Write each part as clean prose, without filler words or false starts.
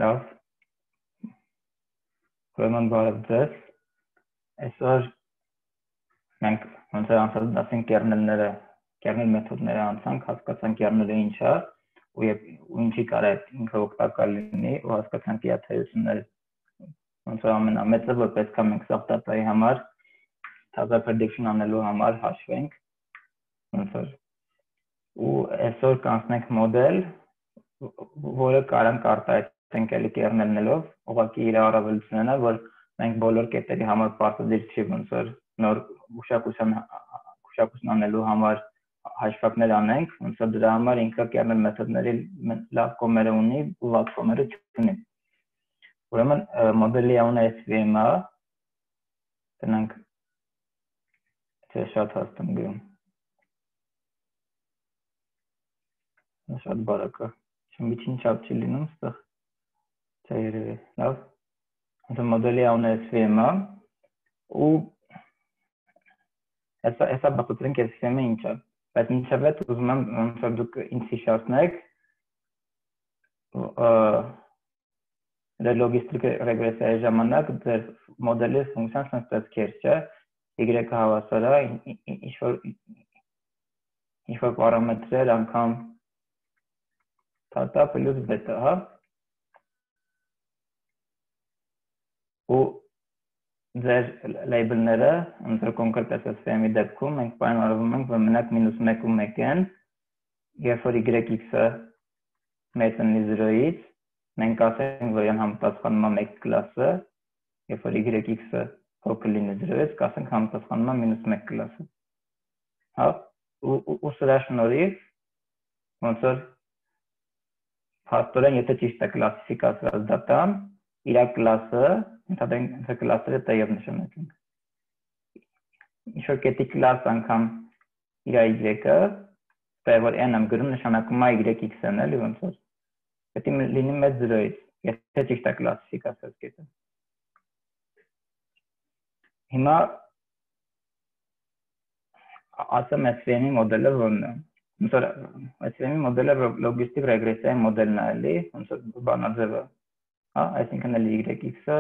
Լավ, ուրեմն բարև ձեզ։ Այսօր մենք ոնց որ անցած դասին կերնել մեթոդները անցանք, հասկացանք կերնելը ինչ է ու ինչի կարա ինքը օգտակար լինի ու հասկացանք իր թեյությունները ոնց որ ամենամեծը որ պետք է մենք սաղ դատայի համար թազա prediction անելու համար հաշվենք ոնց որ ու այսօր կանցնենք մոդել, որը կարանք արտահայտենք էլի կերնելնելով, ուղղակի իր առավելությունն է, որ մենք բոլոր կետերի համար պարտադիր չի ոնց որ նոր գուշակություն անելու համար հաշվարկներ անենք, ոնց որ դրա համար ինքը կերնել մեթոդների լավ կողմերը ունի ու վատ կողմերը չունի։ Ուրեմն մոդելի անունը SVM-ը, գնանք շատ հաստ եմ գրում։ Շատ բարակ է, միջին չափ չի լինում ստեղ, չէ երևի, լավ, հենց մոդելի անունը SVM-ը ու հեսա բացատրենք SVM-ը ինչ է, բայց ինչև էտ ուզում եմ ոնց որ դուք ինձ հիշացնեք լոգիստիկ ռեգրեսիայի ժամանակ ձեր մոդելի ֆունկցիան սենց կեր չէ, y-ը հավասար է, ինչ-որ պարամետրեր անգամ թաթա պլյուս բետա, հա, ու ձեր լեյբլները, ոնց որ կոնկրետ SVM-ի դեպքում մենք պայմանավորվում ենք, որ մենակ -1 ու 1 են, երբ որ yx-ը մեծ լինի 0-ից, մենք ասենք, որ համապատասխանում է 1 կլասը, երբ որ yx-ը փոքր լինի 0-ից, կասենք համապատասխանում է -1 կլասը, հա, ու սրա շնորհիվ, ոնց որ փաստորեն, եթե ճիշտ է կլասիֆիկացված դատան, իր կլասը, ընդհանրենք կլասերը տեև նշանակենք։ Ինչ-որ կետի կլաս անգամ իր y-ը, ստեղ որ n եմ գրում նշանակում է yx-ն էլի ոնց որ, պետք է լինի մեծ 0-ից, եթե ճիշտ է կլասիֆիկացված կետը։ Հիմա ասեմ SVM-ի մոդելը որն է։ Ոնց որ SVM-ի մոդելը լոգիստիկ ռեգրեսիայի մոդելն է էլի, ոնց որ բանաձևը, հա, այսինքն էլի yx-ը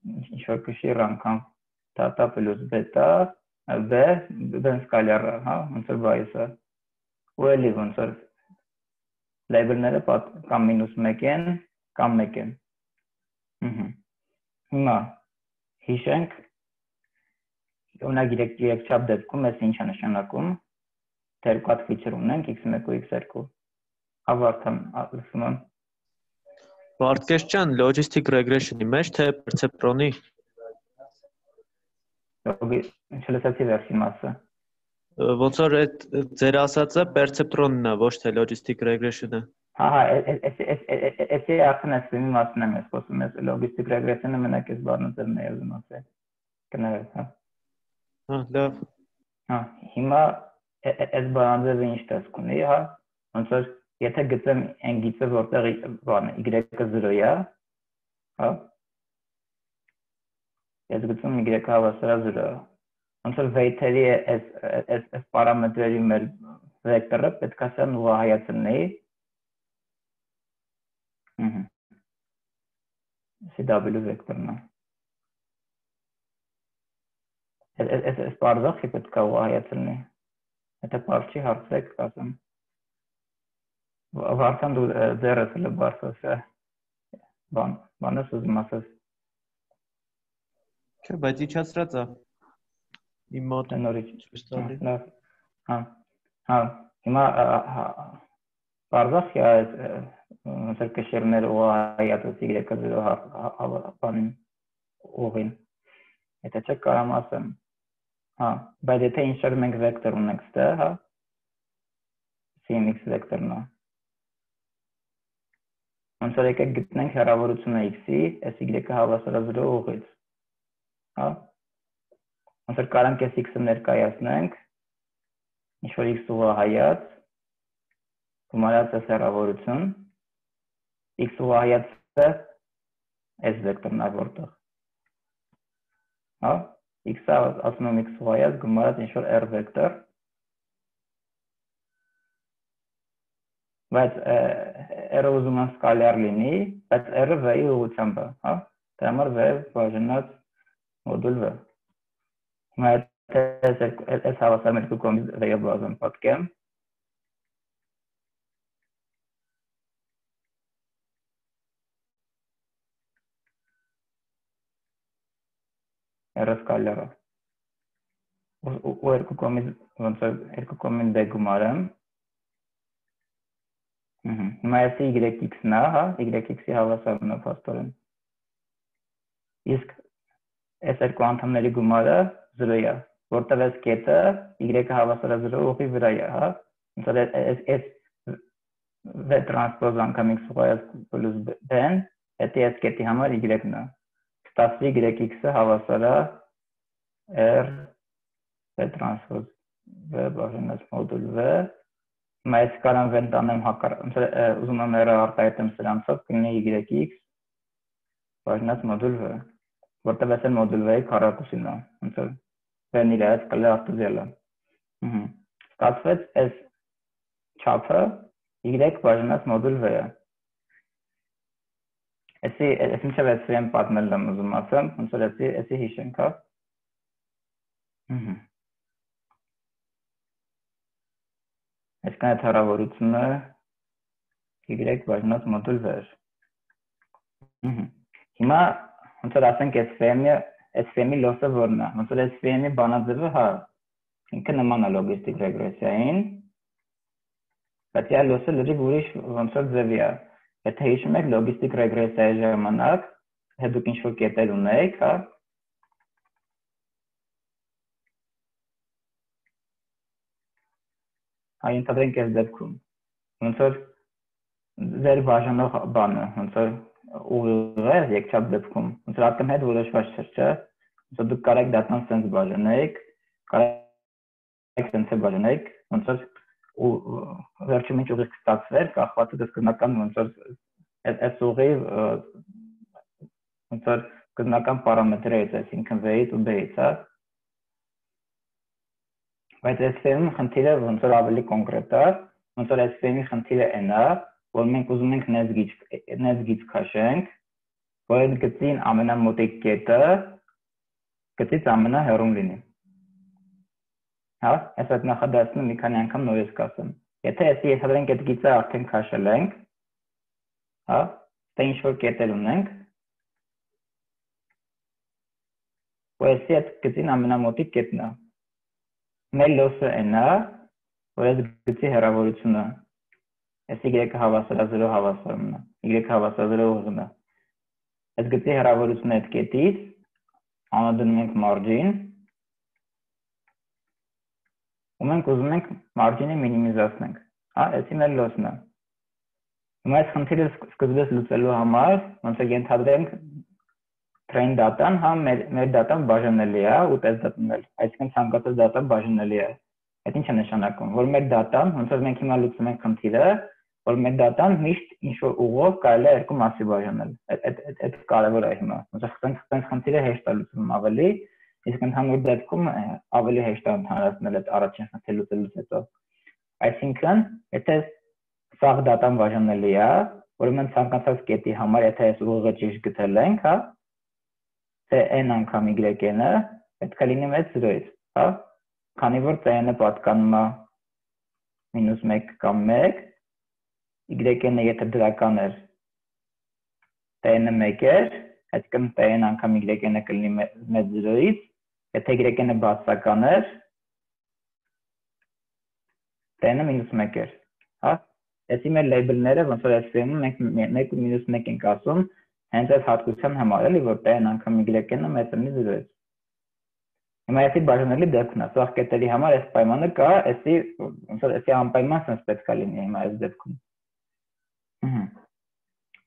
ինչ-որ կշիռ անգամ թաթա պլյուս բետա, b սկալյարը, հա, ոնց որ բայեսը, ու էլի ոնց որ լեյբլները կամ -1 են, կամ 1 են։ Հիմա հիշենք, օրինակ երկչափ դեպքում էս ինչ է նշանակում, երկու հատ ֆիչր ունենք, x1 ու x2, ավարտան ասում եմ։ Վարդգես ջան, logistic regression-ի մեջ թե perceptron-ի։ Չլսեցի վերջին մասը։ Ոնց որ այդ ձեր ասածը perceptron-ն է, ոչ թե logistic regression-ը։ Հա, էսի արդեն SVM-ի մասն եմ ես խոսում, ես logistic regression-ը մենակ ես բառնաձևն եմ ուզում ասել։ Կներեք, հա։ Հա, լավ։ Հա, հիմա այս բառնաձևը ինչ տեսք ունի, հա, ոնց որ եթե գծեմ այն գիծը, որտեղ բանը y-ը 0 է, հա, ես գծում y-ը հավասար է 0, ոնց որ weight-երի այս պարամետրերի մեր վեկտորը պետք է սա ուղղահայացնի, CW վեկտորն է, այս պարզախի պետք է ուղղահայացնի, եթե պարզ չի հարցրեք կասեմ, վարդան դու ձերս հլը բարսոս է, բանս ուզում ասես։ Չէ, բայց իջացրած է։ Իմ մոտ նորից ցույց տալի։ լավ։ Հա, հիմա բարձախ է այս ոնց որ կշիռները ուղղահայացած y-ը 0 բանին ուղին։ Եթե չեք կարամ ասեմ։ Հա, բայց եթե ինչ-որ մենք վեկտոր ունենք ստեղ, հա, cmx վեկտորն է։ Ոնց որ եկեք գտնենք հեռավորությունը x-ի, այս y-ը հավասար է 0 ուղից։ Հա։ Ոնց որ կարանք այս x-ը ներկայացնենք, ինչ-որ x ուղղահայաց, գումարած այս հեռավորություն, x ուղղահայացը այս վեկտորն է որտեղ։ Հա, x-ը ասում եմ x ուղղահայաց, գումարած ինչ-որ r վեկտոր, բայց R-ը ուզում եմ սկալյար լինի, բայց R-ը V-ի ուղղությամբ է, հա։ Դրա համար V բաժանած մոդուլ V։ Հիմա այս հավասարում երկու կողմից V-ը բաժան պատկեմ։ R-ը սկալյար է։ Ու երկու կողմից ոնց է երկու կողմին D գումարեմ։ Հիմա այս YX-ն է, հա, YX-ի հավասարն է փաստորեն։ Իսկ այս երկու անդամների գումարը 0 է, որտեղ այս կետը Y-ը հավասար է 0 ուղղի վրա է, հա։ Ոնց է այս V տրանսպոզ անգամ X ուղղայած պլյուս B-ն, դա այս կետի համար Y-ն է։ Ստացվի YX-ը հավասար է R V տրանսպոզ V բաժանած մոդուլ V։ Հիմա ես կարամ V-ն տանեմ ուզում եմ R-ը արտահայտեմ սրանցով, կլինի YX բաժանած մոդուլ V, որտեղ այս մոդուլ V-ի քառակուսին է, ոնց որ V-ն իր այս կլի արտուզելը։ Ստացվեց այս չափը Y բաժանած մոդուլ V-ը։ Այս ինչև այս V-ն պատմել եմ ուզում ասեմ, ոնց որ այսի հիշենք, հա։ Այսքան այդ հեռավորությունը Y բաժանած մոդուլ V է։ Հիմա ոնց որ ասենք այս VM-ի լոսը որն է, ոնց որ այս VM-ի բանաձևը, հա, ինքը նման է լոգիստիկ ռեգրեսիային, բայց իա լոսը լրիվ ուրիշ ոնց որ ձևի է։ Եթե հիշում եք լոգիստիկ ռեգրեսիայի ժամանակ, հետ դուք ինչ-որ կետեր ունեիք, հա, ենթադրենք այս դեպքում, ոնց որ ձեր բաժանող բանը, ոնց որ ուղիղ է երկչափ դեպքում, ոնց որ ակնհայտ որոշված չէ, չէ, ոնց որ դուք կարեք դատան սենց բաժանեիք, կարեք սենց բաժանեիք, ոնց որ վերջում ինչ ուղիղ կստացվեր, կախված է սկզբնական ոնց որ այս ուղի ոնց որ սկզբնական պարամետրերից, այսինքն V-ից ու B-ից, հա։ Բայց այս VM-ի խնդիրը ոնց որ ավելի կոնկրետ է, ոնց որ այս VM-ի խնդիրը այն է, որ մենք ուզում ենք նեզգից քաշենք, որ այդ գծին ամենամոտիկ կետը գծից ամենահեռուն լինի։ Հա, այս այդ նախադասությունը մի քանի անգամ նորից կասեմ։ Եթե այսի ենթադրենք այդ գիծը արդեն քաշել ենք, հա, դա ինչ որ կետեր ունենք, որ այսի այդ գծին ամենամոտիկ կետն է։ Մեր լոսը այն է, որ այս գծի հեռավորությունը այս Y-ը հավասար է 0 հավասարումն է, Y-ը հավասար 0 ուղղն է։ Այս գծի հեռավորությունը այդ կետից անվանում ենք margin, ու մենք ուզում ենք margin-ը մինիմիզացնենք, հա, այսի մեր լոսն է։ Հիմա այս խնդիրը սկզբից լուծելու համար, ոնց է ենթադրենք train data-ն, հա, մեր data-ն բաժանելի է ու test data-ն էլ, այսինքն ցանկացած data-ն բաժանելի է։ Այդ ինչ է նշանակում, որ մեր data-ն, ոնց որ մենք հիմա լուծում ենք խնդիրը, որ մեր data-ն միշտ ինչ-որ ուղով կարելի է երկու մասի բաժանել։ Այդ կարևոր է հիմա։ Ոնց որ խնդրած խնդիրը հեշտ է լուծում ավելի, իսկ ընդհանուր դեպքում ավելի հեշտ է ընդհանրացնել այդ առաջին խնդիրը լուծելուց հետո։ Այսինքն, եթե սաղ data-ն բաժանելի է, ուրեմն ցանկացած կետի համար, եթե այս ուղղը ճիշտ գտել ենք, հա, թե n անգամ y-ը պետք է լինի մեծ 0-ից, հա, քանի որ t-ը պատկանում է -1 կամ 1, y-ը եթե դրական էր, t-ը 1 էր, այսինքն t-ն անգամ y-ը կլինի մեծ 0-ից, եթե y-ը բացական էր, t-ը -1 էր, հա, այսի մեր label-ները, ոնց որ այս ֆիլմում մենք 1 ու -1 ենք ասում, հենց այս հատկության համար էլի, որ t-ն անգամ y-ը մեծ լինի 0-ից։ Հիմա այսի բաժանելի դեպքն է, սաղ կետերի համար այս պայմանը կա, ոնց որ այսի անպայման սենց պետք է լինի հիմա այս դեպքում։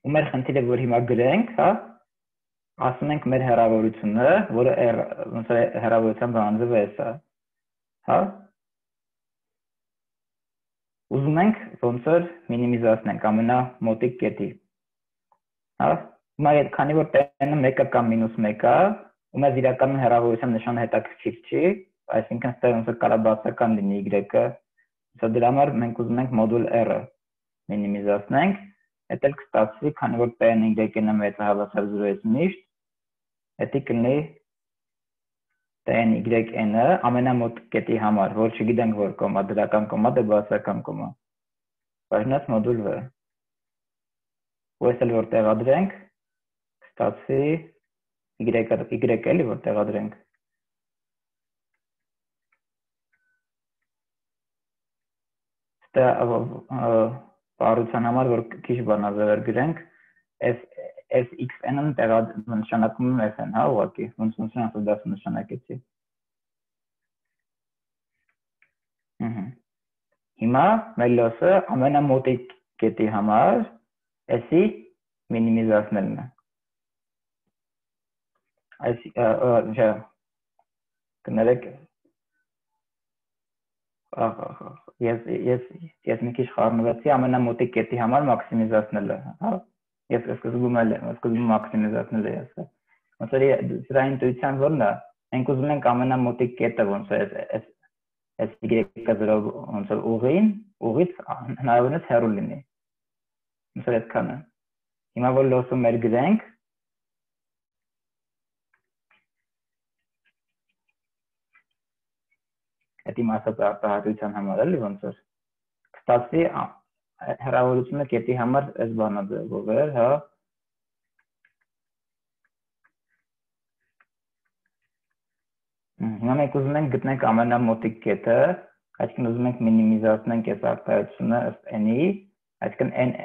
Ու մեր խնդիրը, որ հիմա գրենք, հա, ասում ենք մեր հեռավորությունը, որը ոնց որ հեռավորության բանաձևը էս է, հա։ Ուզում ենք ոնց որ մինիմիզացնենք ամենամոտիկ կետի, հա։ Հիմա քանի որ t-ը 1 կամ -1 է, ու մեզ իրականում հեռավորության նշանը հետաքրքիր չի, այսինքն ստեղ ոնց որ կարա բացական լինի y-ը, դրա համար մենք ուզում ենք մոդուլ R-ը մինիմիզացնենք, Այդ էլ կստացվի, քանի որ P-ն Y-ն մեծը հավասար 0-ից միշտ, դա կլինի T-ն Y-ը ամենամոտ կետի համար, որ չգիտենք որ կոմա, դրական կոմա, դե բացական կոմա։ Բաժնած մոդուլ V։ Ու այս էլ որ տեղադրենք, կստացվի Y էլի որ տեղադրենք։ Դա բարության համար որ քիչ բանավեր գրենք, fxn-ն նշանակում է fn, հա, ուղղակի, ոնց ասած դա նշանակեցի։ Հիմա մեր լոսը ամենամոտիկ կետի համար էսի մինիմիզացնելն է։ Այս կներեք ես մի քիչ խառնվեցի ամենամոտիկ կետի համար մաքսիմիզացնելը, հա։ Ես սկզբում մաքսիմիզացնել եմ ասա։ Ոնց որ սրա ինտուիցիան որն է, մենք ուզում ենք ամենամոտիկ կետը ոնց է այս y-ը 0 ոնց որ ուղից հնարավորինս հեռու լինի։ Ոնց որ այդքանը։ Հիմա որ լոսում մեր գրենք Դա մասը արտահայտության համար էլի ոնց որ կստացվի հեռավորությունը կետի համար այս բանը ձևով էր, հա։ Հիմա մենք ուզում ենք գտնենք ամենամոտիկ կետը, այսինքն ուզում ենք մինիմիզացնենք այս արտահայտությունը ըստ n-ի, այսինքն n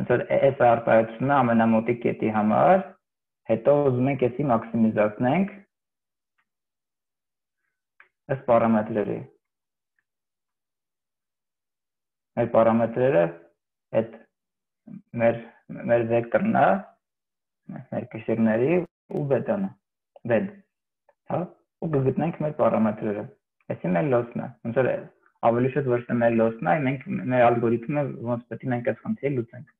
ոնց որ այս արտահայտությունը ամենամոտիկ կետի համար, հետո ուզում ենք էսի մաքսիմիզացնենք այս պարամետրերի։ Մեր պարամետրերը այդ մեր վեկտորն է, մեր կշիռների ու բետան է, բեդ, հա, ու կգտնենք մեր պարամետրերը։ Այսի մեր լոսն է, ոնց որ ավելի շուտ ոչ թե մեր լոսն է, մենք մեր ալգորիթմը ոնց պետք է մենք այս խնդիրը լուծենք։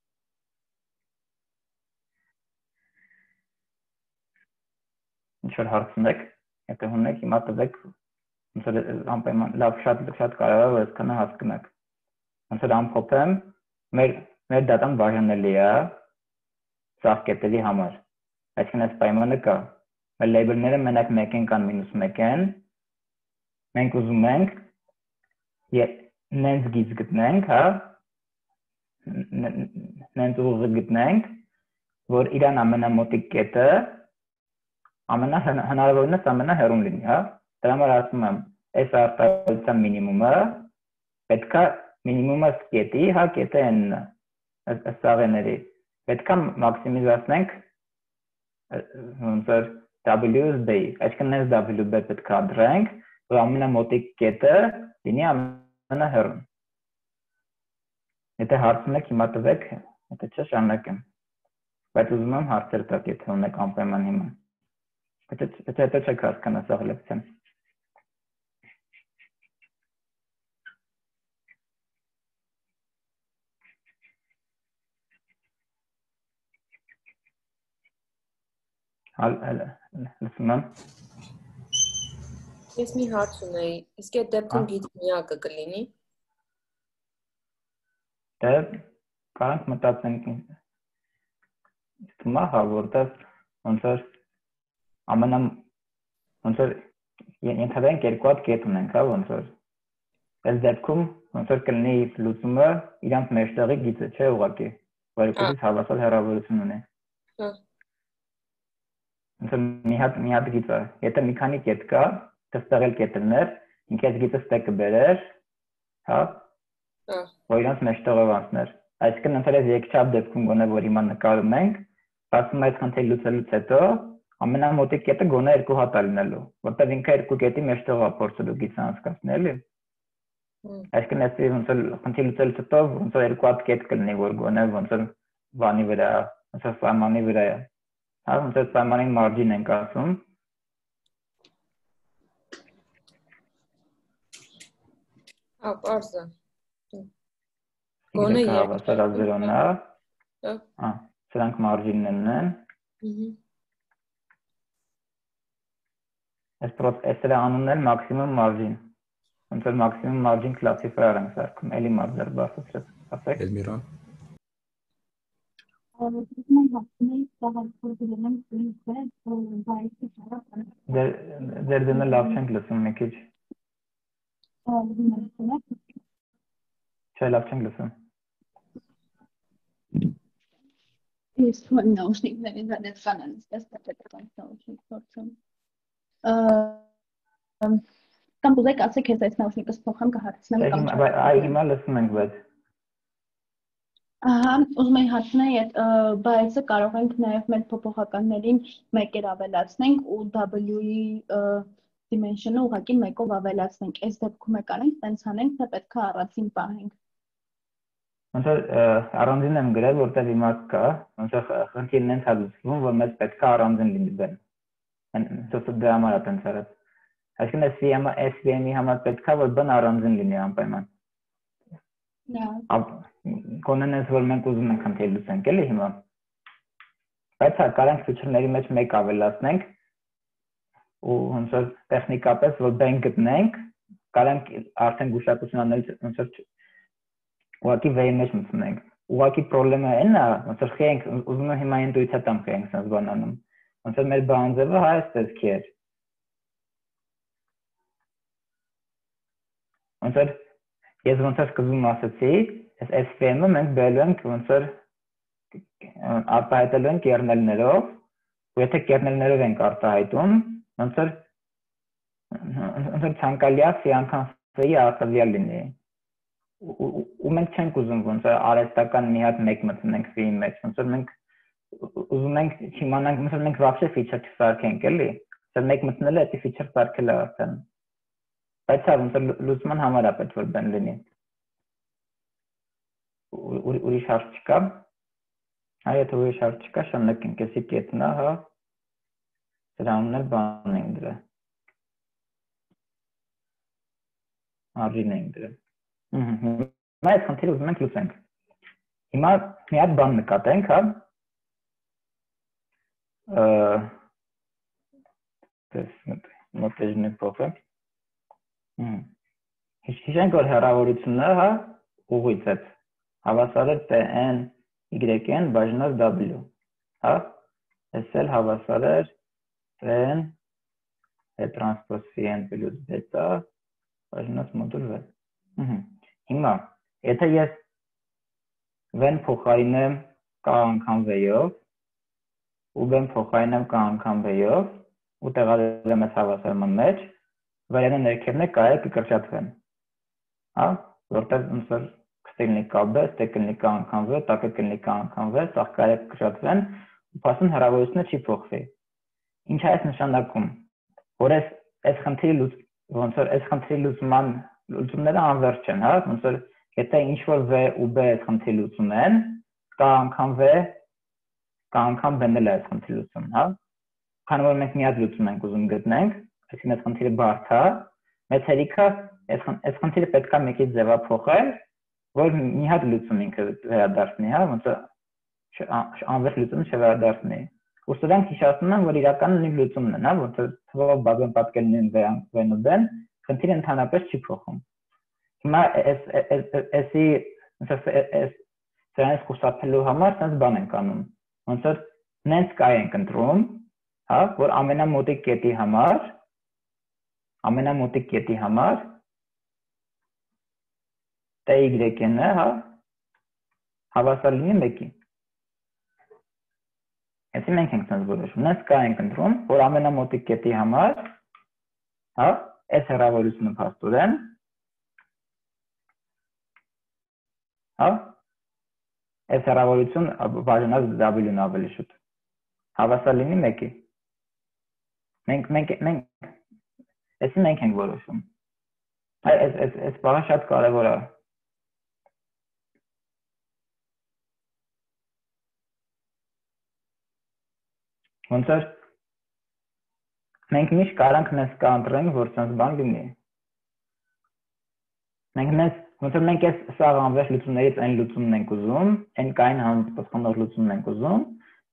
Ինչ որ հարցնեք, եթե ունեք, հիմա տվեք ոնց որ անպայման լավ շատ կարևոր է որ այսքանը հասկանաք։ Ոնց որ ամփոփեմ, մեր դատան բաժանելի է սաղ կետերի համար։ Այսինքն այս պայմանը կա։ Մեր լեյբլները մենակ 1-ն կան -1-ն։ Մենք ուզում ենք նենց գիծ գտնենք, հա։ Նենց ուղղը գտնենք, որ իրան ամենամոտիկ կետը հնարավորինս ամենահեռուն լինի, հա։ Դրա համար ասում եմ, այս արտահայտության մինիմումը պետք է մինիմումը կետի, հա, կետը n-ը, այս սաղեների, պետք է մաքսիմիզացնենք ոնց որ w-ս b-ի, այսինքն այս w-b պետք է ադրենք, որ ամենամոտիկ կետը լինի ամենահեռուն։ Եթե հարց ունեք, հիմա տվեք, եթե չէ շարունակեմ, բայց ուզում եմ հարցեր տակ, եթե ունեք անպայման հիմա։ Հետո չեք հասկանա սաղ լեկցիան։ Լսում եմ։ Ես մի հարց ունեի, իսկ այդ դեպքում գիծ միակը կլինի։ Դե կարանք մտածենք թվում է, հա, որտեղ ոնց որ ոնց որ ենթադրենք երկու հատ կետ ունենք, հա, ոնց որ այս դեպքում ոնց որ կլինի լուծումը իրանց մեջտեղի գիծը, չէ, ուղղակի, որ երկուսից հավասար հեռավորություն ունի։ Հա։ Ոնց որ մի հատ գիծ է, եթե մի քանի կետ կա, դստեղ էլ կետներ, ինքը այս գիծը ստեկը բերեր, հա, որ իրանց մեջտեղով անցներ։ Այսինքն ընդհանրապես երկչափ դեպքում գոնե որ հիմա նկարում ենք, ասում այս խնդիրը լուծելուց հետո ամենամոտիկ կետը գոնե երկու հատ է լինելու, որտեղ ինքը երկու կետի մեջտեղով է փորձելու գիծը անցկացնել, էլի։ Այսինքն այս ոնց որ խնդիրը լուծելուց հետո ոնց որ երկու հատ կետ կլինի, որ գոնե ոնց որ բանի վրա, ոնց որ սահմանի վրա է։ Հա, ոնց որ սահմանի մարջին ենք ասում։ Հա, պարզ է։ Գոնե հավասար 0-ն է։ Հա, սրանք մարջիններն են։ Այս դրա անունն էլ մաքսիմում մարջին։ Ոնց որ մաքսիմում մարջին կլասիֆայեր ենք սարքում, էլի մարջեր բացատրած, ասեք։ Էլմիրան։ Ձեր լավ չենք լսում մի քիչ։ Չէ, լավ չենք լսում։ Ես նաուշնիկների դրանից կանանից դաստապետական նաուշնիկ փորձում։ Կամ ուզեք ասեք ես այս նաուշնիկս փոխեմ կհարցնեմ կամ չէ։ Այ հիմա լսում ենք, բայց ահա, ուզում եմ հարցնել, բայց կարող ենք նաև մեր փոփոխականներին մեկեր ավելացնենք ու W-ի dimension-ը ուղղակի մեկով ավելացնենք։ Այս դեպքում եք անենք, տենց անենք, թե պետք է առանձին պահենք։ Ոնց որ առանձին եմ գրել, որտեղ հիմա կա, ոնց որ խնդիրն են ցածվում, որ մեզ պետք է առանձին լինի բան։ Սա դրա համար է տենց արած։ Այսինքն SVM-ի համար պետք է որ բան առանձին լինի անպայման։ Կոնեն ես որ մենք ուզում ենք խնդիր լուծենք, էլի հիմա։ Բայց հա կարանք feature-ների մեջ մեկ ավելացնենք ու ոնց որ տեխնիկապես որ բան գտնենք, կարանք արդեն գուշակություն անել ոնց որ ուղղակի վեի մեջ մտնենք։ Ուղղակի խնդրեմը այն է, ոնց որ խենք ուզում եմ հիմա ինտուիցիա տամ խենք sense բանանում։ Ոնց որ մեր բանձևը հա էստես քեր։ Ոնց որ ես ոնց որ սկզբում ասացի, այս SVM-ը մենք բերել ենք ոնց որ արտահայտել ենք կերնելներով, ու եթե կերնելներով ենք արտահայտում, ոնց որ ցանկալի է ֆի անգամ ֆի արտադրյալ լինի։ Ու մենք չենք ուզում ոնց որ արհեստական մի հատ մեկ մտնենք ֆիի մեջ, ոնց որ մենք ուզում ենք չիմանանք, ոնց որ մենք вообще feature չսարքենք, էլի։ Դա մեկ մտնելը դա feature սարքելը արդեն։ Բայց հա ոնց որ լուծման համար է պետք որ բան լինի։ Ուրիշ հարց չկա։ Հա եթե ուրիշ հարց չկա, շնորհակալենք, էսի կետնա, հա։ Դրանն էլ բան ենք դրա։ Արժին ենք դրա։ Հիմա այս խնդիրը ուզում ենք լուծենք։ Հիմա մի հատ բան նկատենք, հա։ Մոտեջն է փոխել։ Հիշենք որ հեռավորությունը, հա, ուղղից է։ Հավասար է TN YN բաժանած W, հա։ Այս էլ հավասար է TN transpose N plus beta բաժանած մոդուլ V։ Հիմա, եթե ես V-ն փոխարինեմ K անգամ V-ով, ու V-ն փոխարինեմ K անգամ V-ով, ու տեղադրեմ այս հավասարման մեջ, վայրենը ներքևն է K-ը կկրճատվեն։ Հա, որտեղ ոնց որ կստելնի KB, ստե կլինի K անգամ V, տակը կլինի K անգամ V, սաղ K-ը կկրճատվեն, ու փաստորեն հեռավորությունը չի փոխվի։ Ինչ է այս նշանակում, որ այս խնդիրը ոնց որ այս խնդրի լուծումները անվերջ են, հա, ոնց որ եթե ինչ որ V ու B այս խնդրի լուծում են, K անգամ V, K անգամ B-ն էլ է այս խնդրի լուծում, հա։ Քանի որ մենք մի հատ լուծում ենք ուզում գտնենք, այսինքն այս խնդիրը բարդ է, մեծ հերիքը այս խնդիրը պետք է մեկից ձևափոխել, որ մի հատ լուծում ինքը վերադառնի, հա, ոնց որ անվերջ լուծումը չվերադառնի։ Ուսուցանք հիշեցնում են, որ իրականում նույն լուծումն են, հա, ոնց որ թվով բաժան պատկերն V-ն ու B-ն, խնդիրը ընդհանրապես չի փոխում։ Հիմա էսի ոնց որ սրանից խուսափելու համար sense բան ենք անում։ Ոնց որ նենց կայ ենք ընտրում, հա, որ ամենամոտիկ կետի համար TY-ն է, հա, հավասար լինի 1-ի։ Այսինքն մենք ենք sense որոշում, նենց կայ ենք ընտրում, որ ամենամոտիկ կետի համար, հա, այս հեռավորությունը փաստորեն, հա, այս հեռավորություն բաժանած W-ն ավելի շուտ հավասար լինի 1-ի։ Մենք ենք որոշում։ Այս բանը շատ կարևոր է։ Ոնց որ մենք միշտ կարանք նես կանտրենք, որ sense բան լինի։ Ոնց որ մենք այս սաղ անվերջ լուծումներից այն լուծումն ենք ուզում, այն կային համապատասխանող լուծումն ենք ուզում,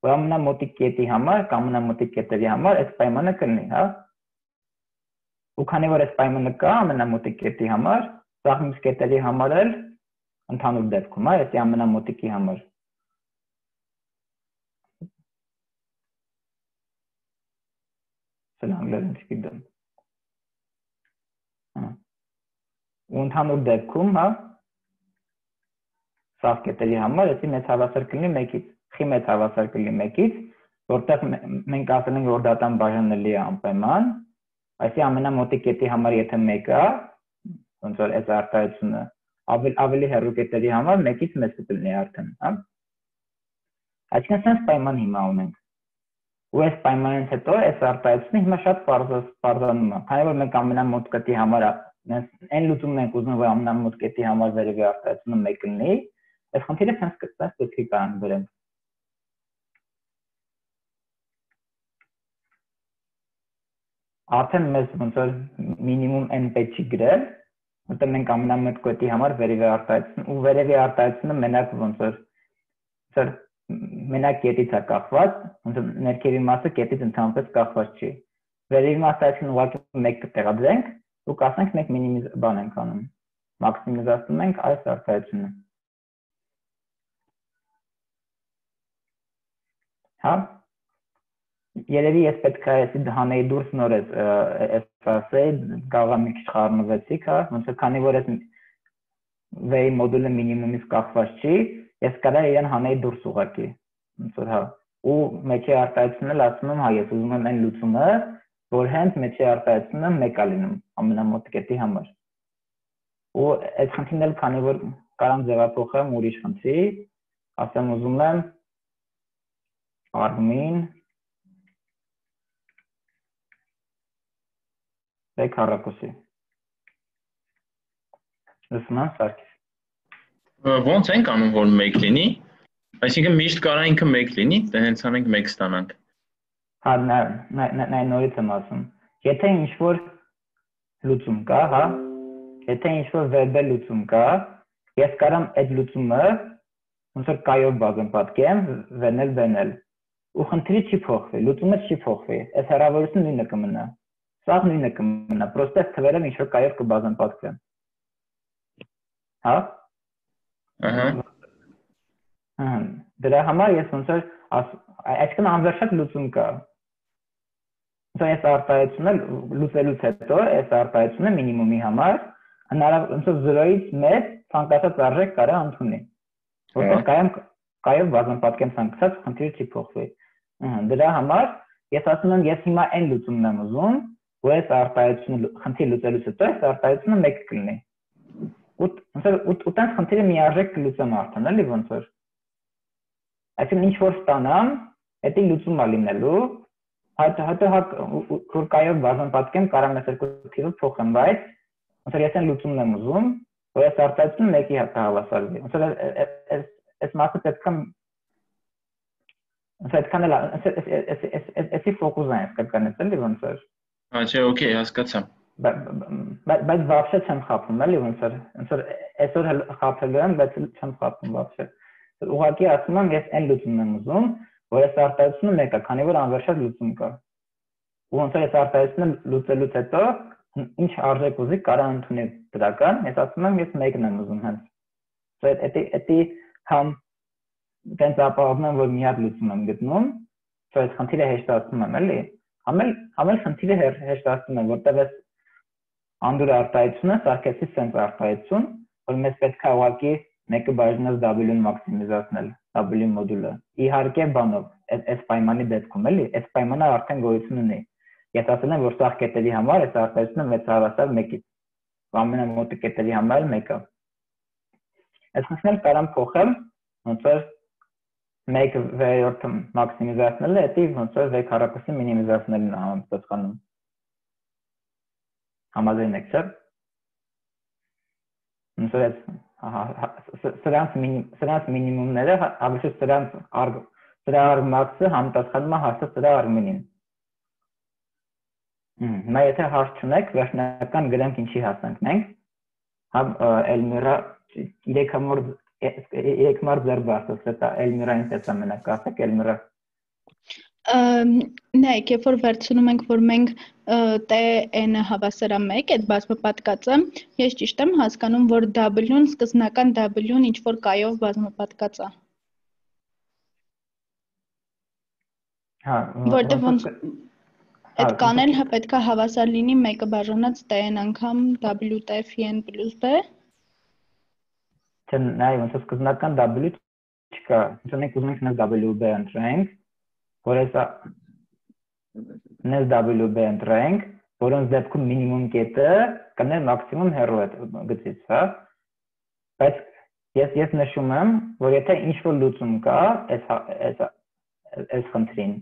որ ամենամոտիկ կետի համար կամ ամենամոտիկ կետերի համար այս պայմանը կլինի, հա։ Ու քանի որ այս պայմանը կա ամենամոտիկ կետի համար, սաղ մյուս կետերի համար էլ ընդհանուր դեպքում, հա, այսի ամենամոտիկի համար։ ասել անգլերեն չգիտեմ։ Ու ընդհանուր դեպքում, հա, սաղ կետերի համար էսի մեծ հավասար կլինի 1-ից, խի մեծ հավասար կլինի 1-ից, որտեղ մենք ասել ենք, որ դատան բաժանելի է անպայման, այսի ամենամոտիկ կետի համար եթե 1 է, ոնց որ այս արտահայտությունը ավելի հեռու կետերի համար 1-ից մեծ կլինի արդեն, հա։ Այսինքն sense պայման հիմա ունենք։ Ու այս պայմանից հետո այս արտահայտությունը հիմա շատ պարզանում է, քանի որ մենք ամենամոտ կետի համար այն լուծումն ենք ուզում, որ ամենամոտ կետի համար վերևի արտահայտությունը 1 լինի, այս խնդիրը sense պետք է կանենք վերենք։ Արդեն մեզ ոնց որ մինիմում n պետք չի գրել, որտեղ մենք ամենամոտ կետի համար վերևի արտահայտությունը ու վերևի արտահայտությունը մենակ ոնց որ մենակ կետից է կախված, ոնց որ ներքևի մասը կետից ընդհանրապես կախված չի։ Վերևի մասը ուղղակի 1 կտեղադրենք ու կասենք մենք մինիմիզ բան ենք անում։ Մաքսիմիզացնում ենք այս արտահայտությունը։ Հա։ Երևի ես պետք է այսի հանեի դուրս նոր այս ասեի, գաղա մի քիչ խառնվեցիք, հա, ոնց որ քանի որ այս վեի մոդուլը մինիմումից կախված չի, ես կարա իրեն հանեի դուրս ուղղակի, ոնց որ հա, ու մեջի արտահայտությունն էլ ասում եմ, հա, ես ուզում եմ այն լուծումը, որ հենց մեջի արտահայտությունը 1 է լինում ամենամոտ կետի համար։ Ու այդ խնդիրն էլ քանի որ կարամ ձևափոխեմ ուրիշ խնդրի, ասեմ ուզում եմ արմին Բեք հարակոսի։ Լսման Սարգիս։ Ոնց ենք անում, որ 1 լինի, այսինքն միշտ կարա ինքը 1 լինի, դե հենց անենք 1 ստանանք։ Հա, նորից եմ ասում։ Եթե ինչ-որ լուծում կա, հա, եթե ինչ-որ վերբեր լուծում կա, ես կարամ այդ լուծումը ոնց որ կայով բաժանպատկեմ, վերնել, ու խնդիրը չի փոխվի, լուծումը չի փոխվի, այս հեռավորությունը նույնը կմնա։ Սաղ նույնը կմնա, պրոստե թվերը ինչ-որ կայով կբաժանպատկվեն։ Հա։ Ահա։ Դրա համար ես ոնց որ այսքան անվերջակ լուծում կա։ Ոնց որ այս արտահայտությունը լուծելուց հետո այս արտահայտությունը մինիմումի համար հնարավոր ոնց որ 0-ից մեծ ցանկացած արժեք կարա ընդունի։ Որտեղ կայով բաժանպատկեմ ցանկացած խնդիրը չի փոխվի։ Դրա համար ես ասում եմ ես հիմա այն լուծումն եմ ուզում, որ այս արտահայտությունը խնդիր լուծելուց հետո այս արտահայտությունը 1 կլինի։ Ու տենց խնդիրը միարժեք կլուծեմ արդեն, էլի ոնց որ։ Այսինքն ինչ որ ստանամ, դա լուծում է լինելու, հետո որ կայով բաժանպատկեմ կարամ այս երկու թիվը փոխեմ, բայց ոնց որ ես այն լուծումն եմ ուզում, որ այս արտահայտությունը 1-ի հետ հավասարվի։ Ոնց որ այս մասը պետք է այդքան էլ էսի ֆոկուսն է կականից էլի ոնց որ։ Հա, չէ, օքեյ, հասկացա։ Բայց вообще չեմ խափում, էլի ոնց որ այսօր խափելու եմ, բայց չեմ խափում вообще։ Ուղղակի ասում եմ ես այն լուծումն եմ ուզում, որ այս արտահայտությունը 1 է, քանի որ անվերջ լուծում կա։ Ու ոնց որ այս արտահայտությունը լուծելուց հետո ինչ արժեք ուզի կարա ընդունի դրական, ես ասում եմ ես 1-ն եմ ուզում հենց։ Դա համ դենց ապահովում եմ, որ մի հատ լուծում եմ գտնում, որ այս խնդիրը հեշտացնում եմ, էլի։ Համել խնդիրը հեշտացնում եմ, որտեղ այս անդուր արտահայտությունը սարքեցի sense արտահայտություն, որ մեզ պետք է ուղղակի 1-ը բաժանած W-ն մաքսիմիզացնել, W մոդուլը։ Իհարկե բանով, այս պայմանի դեպքում, էլի, այս պայմանը արդեն գոյություն ունի։ Ես ասել եմ, որ սաղ կետերի համար այս արտահայտությունը մեծ հավասար 1-ից։ Ամենամոտը կետերի համար 1-ը։ Այս խնդիրը կարամ փոխեմ, ոնց որ 1/3 մաքսիմիզացնելը, դա ոնց որ 6 հարակոսի մինիմիզացնելն է համապատասխանում։ Համաձայն եք, չէ՞։ Ոնց որ սրանց մինիմումները, հավասար սրա արգմաքսը համապատասխանում է հաստատ սրա արգմինին։ Հիմա եթե հարց չունեք, վերջնական գրենք ինչի հասանք մենք։ Հա Էլմիրա 3 մարդ ձեր բարձրացրեց, Էլմիրային տեսա մենակ ասեք, Էլմիրա։ Նայեք, երբ որ վերցնում ենք, որ մենք T-ը հավասար է 1, այդ բազմապատկածը, ես ճիշտ եմ հասկանում, որ W-ն, սկզբնական W-ն ինչ-որ կայով բազմապատկած է։ Հա, Որտեղ ոնց Այդ կանել պետք է հավասար լինի մեկը բաժանած t-ն անգամ w-t φ-n + b։ Չէ, նայ, ոնց է սկզբնական w չկա։ Ոնց ենք ուզում ենք նես w-b ընտրենք, որ հեսա նես w-b ընտրենք, որոնց դեպքում մինիմում կետը կներ մաքսիմում հեռու է գծից, հա։ Բայց ես նշում եմ, որ եթե ինչ-որ լուծում կա, այս խնդրին,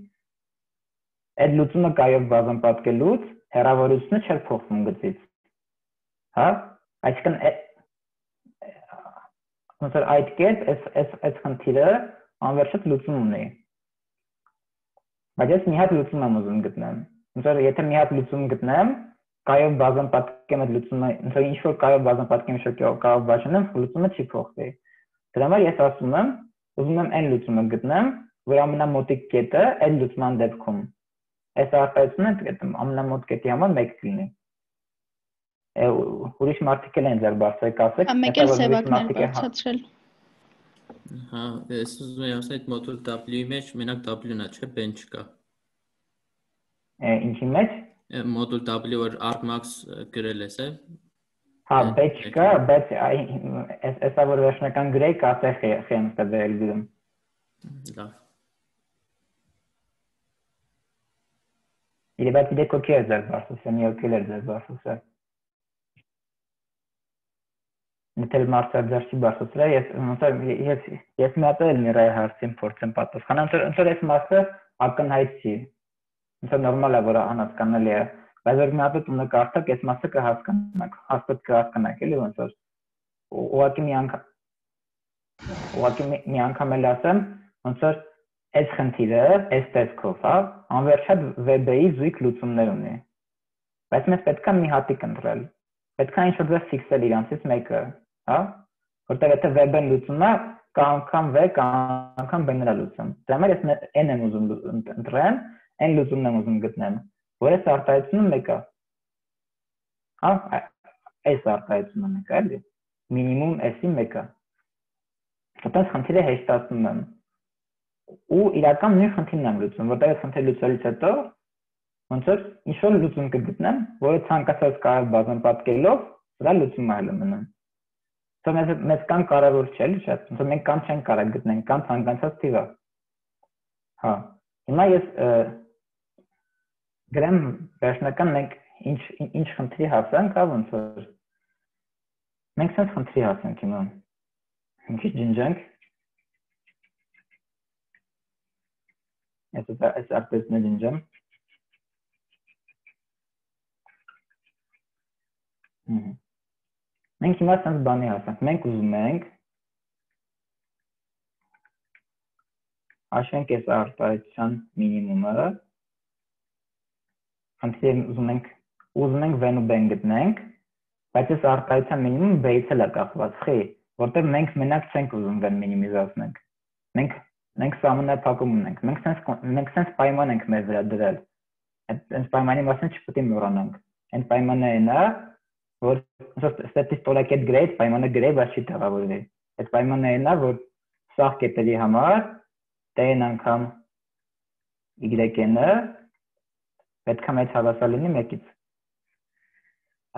այդ լուծումը կայով բազմապատկելուց հեռավորությունը չէր փոխվում գծից, հա։ Այսինքն ոնց որ այդ կերպ այս խնդիրը անվերջոց լուծում ունի։ Բայց ես մի հատ լուծում եմ ուզում գտնեմ։ Ոնց որ եթե մի հատ լուծում գտնեմ, կայով բազմապատկեմ այդ լուծումը, ոնց որ ինչ-որ կայով բազմապատկեմ ինչ-որ կայով բաժանեմ, լուծումը չի փոխվի։ Դրա համար ես ասում եմ, ուզում եմ այն լուծումը գտնեմ, որ ամենամոտիկ կետը այդ լուծման դեպքում այս արտահայտությունը ամենամոտ կետի համար 1 կլինի։ Ուրիշ մարդիկ են ձեր բարձրակ ասեք, մեկ էլ սևակներ բարձրացրել։ Հա, ես ուզում եմ ասել այդ մոդուլ w-ի մեջ մենակ w-ն է, չէ՞, b-ն չկա։ Ինչի մեջ։ Մոդուլ w որ argmax գրել ես, է։ Հա, b չկա, բայց այսա որ վերջնական գրեի կասե խեմ ստվել գրում։ Լավ։ Իրավաց դե կոքի է ձեր բարձրացը, մի օքել էր ձեր բարձրացը։ Նետել մարդար ձեր չի բարձրացրել, ես մի հատ էլ նիրայի հարցին փորձեմ պատասխանեմ, ոնց որ այս մասը ակնհայտ չի։ Ոնց որ նորմալ է, որ անհասկանալի է, բայց որ մի հատ տունը կարդաք, այս մասը կհասկանաք, հաստատ կհասկանաք, էլի ոնց որ ուղղակի մի անգամ էլ ասեմ, ոնց որ այս խնդիրը, այս տեսքով, հա, անվերջատ VB-ի զույգ լուծումներ ունի։ Բայց մեզ պետք է մի հատիկ ընտրել։ Պետք է ինչ-որ ձեզ ֆիքսել իրանցից մեկը, հա, որտեղ եթե VB-ն լուծում է, կա անգամ V, կա անգամ B նրա լուծում։ Դրա համար ես N եմ ուզում ընտրեմ, N լուծումն եմ ուզում գտնեմ, որ այս արտահայտությունը մեկը։ Հա, այս արտահայտությունը մեկը էլի, մինիմում S-ի մեկը։ Այդպես խնդիրը հեշտացնում եմ։ Ու իրական նույն խնդիրն եմ լուծում, որտեղ այս խնդիրը լուծելուց հետո ոնց որ ինչ-որ լուծում կգտնեմ, որը ցանկացած կայով բազմապատկելով դրա լուծումը այլ մնում։ Սա մեծ կան կարևոր չէ, էլի շատ։ Ոնց որ մենք կան չենք կարող գտնենք, կան ցանկացած թիվը։ Հա։ Հիմա ես գրեմ վերջնական մենք ինչ խնդրի հասանք, հա, ոնց որ մենք sense խնդրի հասանք հիմա։ Ինչ ջնջանք։ Այս արտեսն էլ ջնջեմ։ Մենք հիմա sense բանի հասանք։ Մենք ուզում ենք հաշվենք այս արտահայտության մինիմումը։ Խնդիրը ուզում ենք V-ն ու B-ն գտնենք, բայց այս արտահայտության մինիմումը B-ից էլ է կախված, խի, որտեղ մենք մենակ չենք ուզում V-ն մինիմիզացնենք։ Մենք սահմանափակում ունենք։ Մենք sense պայման ենք մեր վրա դրել։ Այս պայմանի մասին չպետք է մոռանանք։ Այն պայմանը այն է, որ ստատիստիկական գրեյդ պայմանը գրեյ բայց չի տեղավորվի։ Այդ պայմանը այն է, որ սաղ կետերի համար t-ն անգամ y-ը պետք է մեծ հավասար լինի 1-ից։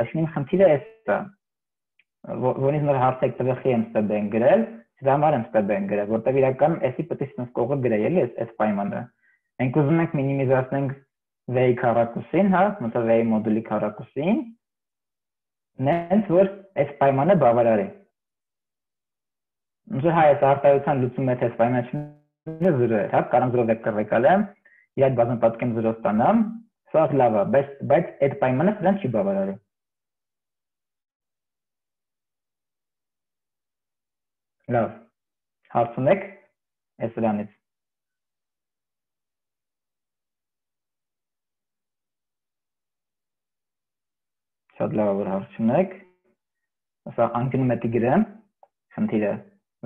Այսինքն խնդիրը էս է, որից նոր հարց եք տվեխի եմ ստեբեն գրել, դրա համար եմ ստեբեն գրել, որտեղ իրականում էսի պետք է սնս կողը գրել էլի այս պայմանը։ Մենք ուզում ենք մինիմիզացնենք V-ի քառակուսին, հա, ոնց է V-ի մոդուլի քառակուսին, նենց որ այս պայմանը բավարար է։ Ոնց որ հայ այս արտահայտության լուծումը եթե այս պայմանը 0 է, հա, կարամ 0 վեկտոր վեկալեմ, իր այդ բազմապատկեմ 0 ստանամ, սա լավ է, բայց այդ պայմանը սրան չի բավարարի։ Լավ, հարց ունեք այս սրանից։ Շատ լավ որ հարց ունեք։ Ասա անկնում էտի գրեմ խնդիրը,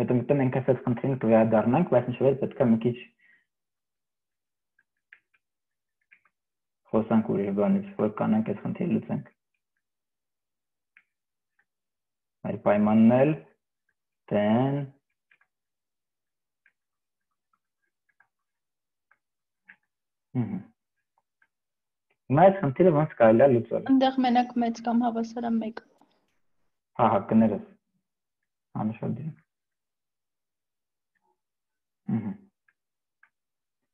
որտեղ մենք այս խնդրին կվերադառնանք, բայց ինչ-որ պետք է մի քիչ խոսանք ուրիշ բանից, որ կանանք այս խնդիրը լուծենք։ Մեր պայմանն էլ then Հիմա այս խնդիրը ոնց կարելի է լուծել։ Այնտեղ մենակ մեծ կամ հավասարը 1։ Հա, կներես։ Անշոդի։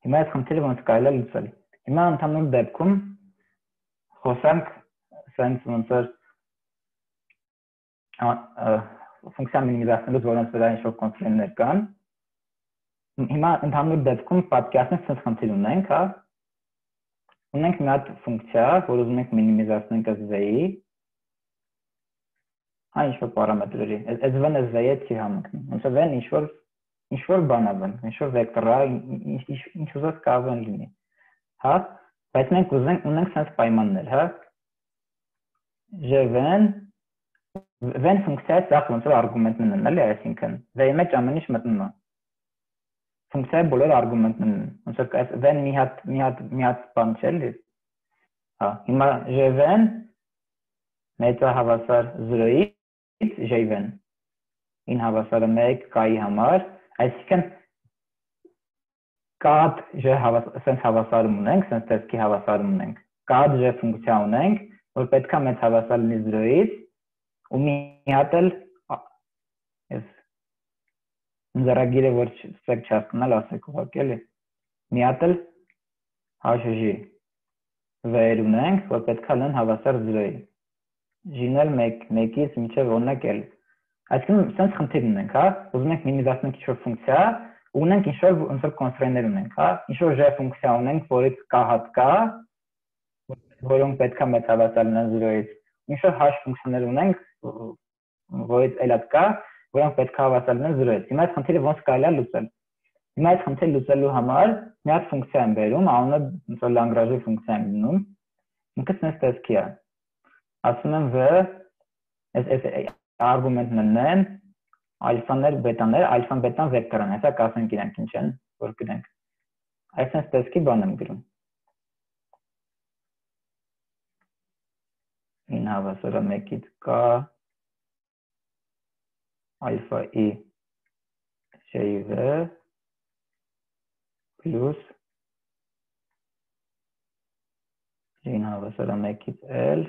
Հիմա այս խնդիրը ոնց կարելի է լուծել։ Հիմա ընդհանուր դեպքում խոսանք sense ոնց որ ֆունկցիա մինիմիզացնելուց որոնց վրա ինչ-որ կոնստրեյններ կան։ Հիմա ընդհանուր դեպքում պատկերացնենք sense խնդիր ունենք, հա։ Ունենք մի հատ ֆունկցիա, որ ուզում ենք մինիմիզացնենք ըստ v-ի։ Հա, ինչ-որ պարամետրերի։ Այս v-ն ըստ v-ի չի համընկնում։ Ոնց որ v-ն ինչ-որ բան է բան, ինչ-որ վեկտոր է, ինչ ուզած կարող են լինի։ Հա, բայց մենք ունենք sense պայմաններ, հա։ v-ն ֆունկցիայի սաղ ոնց որ արգումենտներն են, էլի, այսինքն v-ի մեջ ամեն ինչ մտնում է։ Ֆունկցիայի բոլոր արգումենտներն են, ոնց որ այս v-ն մի հատ բան չէ, էլի։ Հա, հիմա v-ն մեծահավասար 0-ից j-ն ին հավասարը 1 k-ի համար, այսինքն կատ j sense հավասարում ունենք, sense տեսքի հավասարում ունենք։ Կատ j ֆունկցիա ունենք, որ պետք է մեծ հավասար լինի 0-ից, ու մի հատ էլ ես նզարագիրը որ սեք չհասկանալ, ասեք ուղղակի էլի։ Մի հատ էլ HG v-եր ունենք, որ պետք է լինեն հավասար 0-ի։ J-ն էլ 1-ից մինչև օրինակ էլ։ Այսինքն sense խնդիր ունենք, հա, ուզում ենք մինիմիզացնենք ինչ-որ ֆունկցիա, ունենք ինչ-որ ոնց որ կոնստրեյներ ունենք, հա, ինչ-որ j ֆունկցիա ունենք, որից k հատ կա, որոնք պետք է մեծ հավասար լինեն 0-ից։ Ինչ-որ h ֆունկցիաներ ունենք, որից էլ հատ կա, որոնք պետք է հավասար լինեն 0-ից։ Հիմա այս խնդիրը ոնց կարելի է լուծել։ Հիմա այս խնդիրը լուծելու համար մի հատ ֆունկցիա եմ բերում, անունը ոնց որ Lagrange ֆունկցիա եմ դնում։ Ինքը sense տեսքի է։ Ասում եմ v այս արգումենտներն են ալֆաներ, բետաներ, ալֆան, բետան վեկտոր են, հեսա կասենք իրանք ինչ են, որ գնենք։ Այս sense տեսքի բան եմ գրում։ Ին հավասարը 1-ից k alpha i jv plus ին հավասարը 1-ից l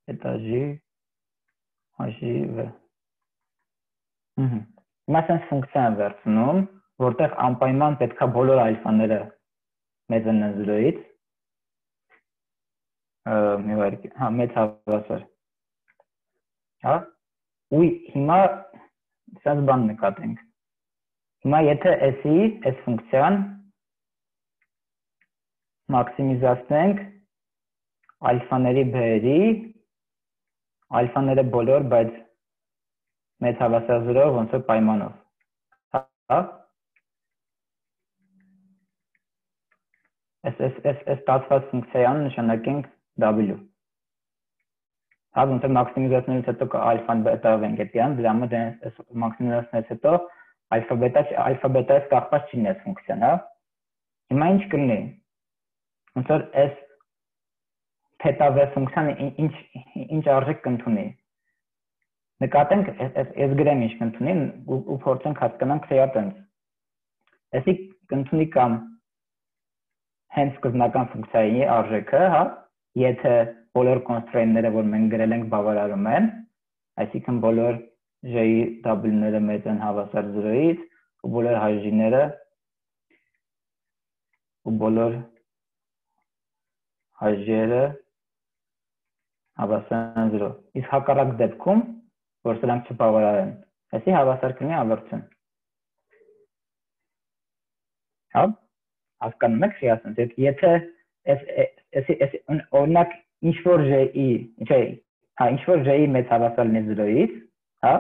Էտաժի հաշիվ։ Հիմա sense ֆունկցիա եմ վերցնում, որտեղ անպայման պետք է բոլոր ալֆաները մեծ լինեն 0-ից։ Մի վայրկյան, հա, մեծ հավասար։ Հա, ու հիմա sense բան նկատենք։ Հիմա եթե այս ֆունկցիան մաքսիմիզացնենք ալֆաների բերի ալֆաները բոլոր, բայց մեծ հավասար 0-ով ոնց որ պայմանով։ Հա։ Այս ստացված ֆունկցիան նշանակենք w։ Հա, ոնց որ մաքսիմիզացնելուց հետո ալֆան բետայով ենք էտի ան, դրա համար այս մաքսիմիզացնելուց հետո ալֆա բետայից կախված չի այս ֆունկցիան, հա։ Հիմա ինչ կլինի։ Ոնց որ այս թետա v ֆունկցիան ինչ արժեք կընդունի։ Նկատենք, այս գրեմ ինչ կընդունի ու փորձենք հասկանանք թե այտենց։ Այսի կընդունի կամ հենց սկզբնական ֆունկցիայի արժեքը, հա, եթե բոլոր կոնստրեյնները, որ մենք գրել ենք, բավարարում են, այսինքն բոլոր j-ի w-ները մեծ են հավասար 0-ից, ու բոլոր h-ները ու բոլոր h-երը հավասար են 0։ Իսկ հակառակ դեպքում, որ սրանք չբավարարեն, այսի հավասար կլինի ավարտություն։ Հա, հասկանում եք չի ասենց, եթե օրինակ ինչ-որ j-ի, հա, ինչ-որ j-ի մեծ հավասար լինի 0-ից, հա,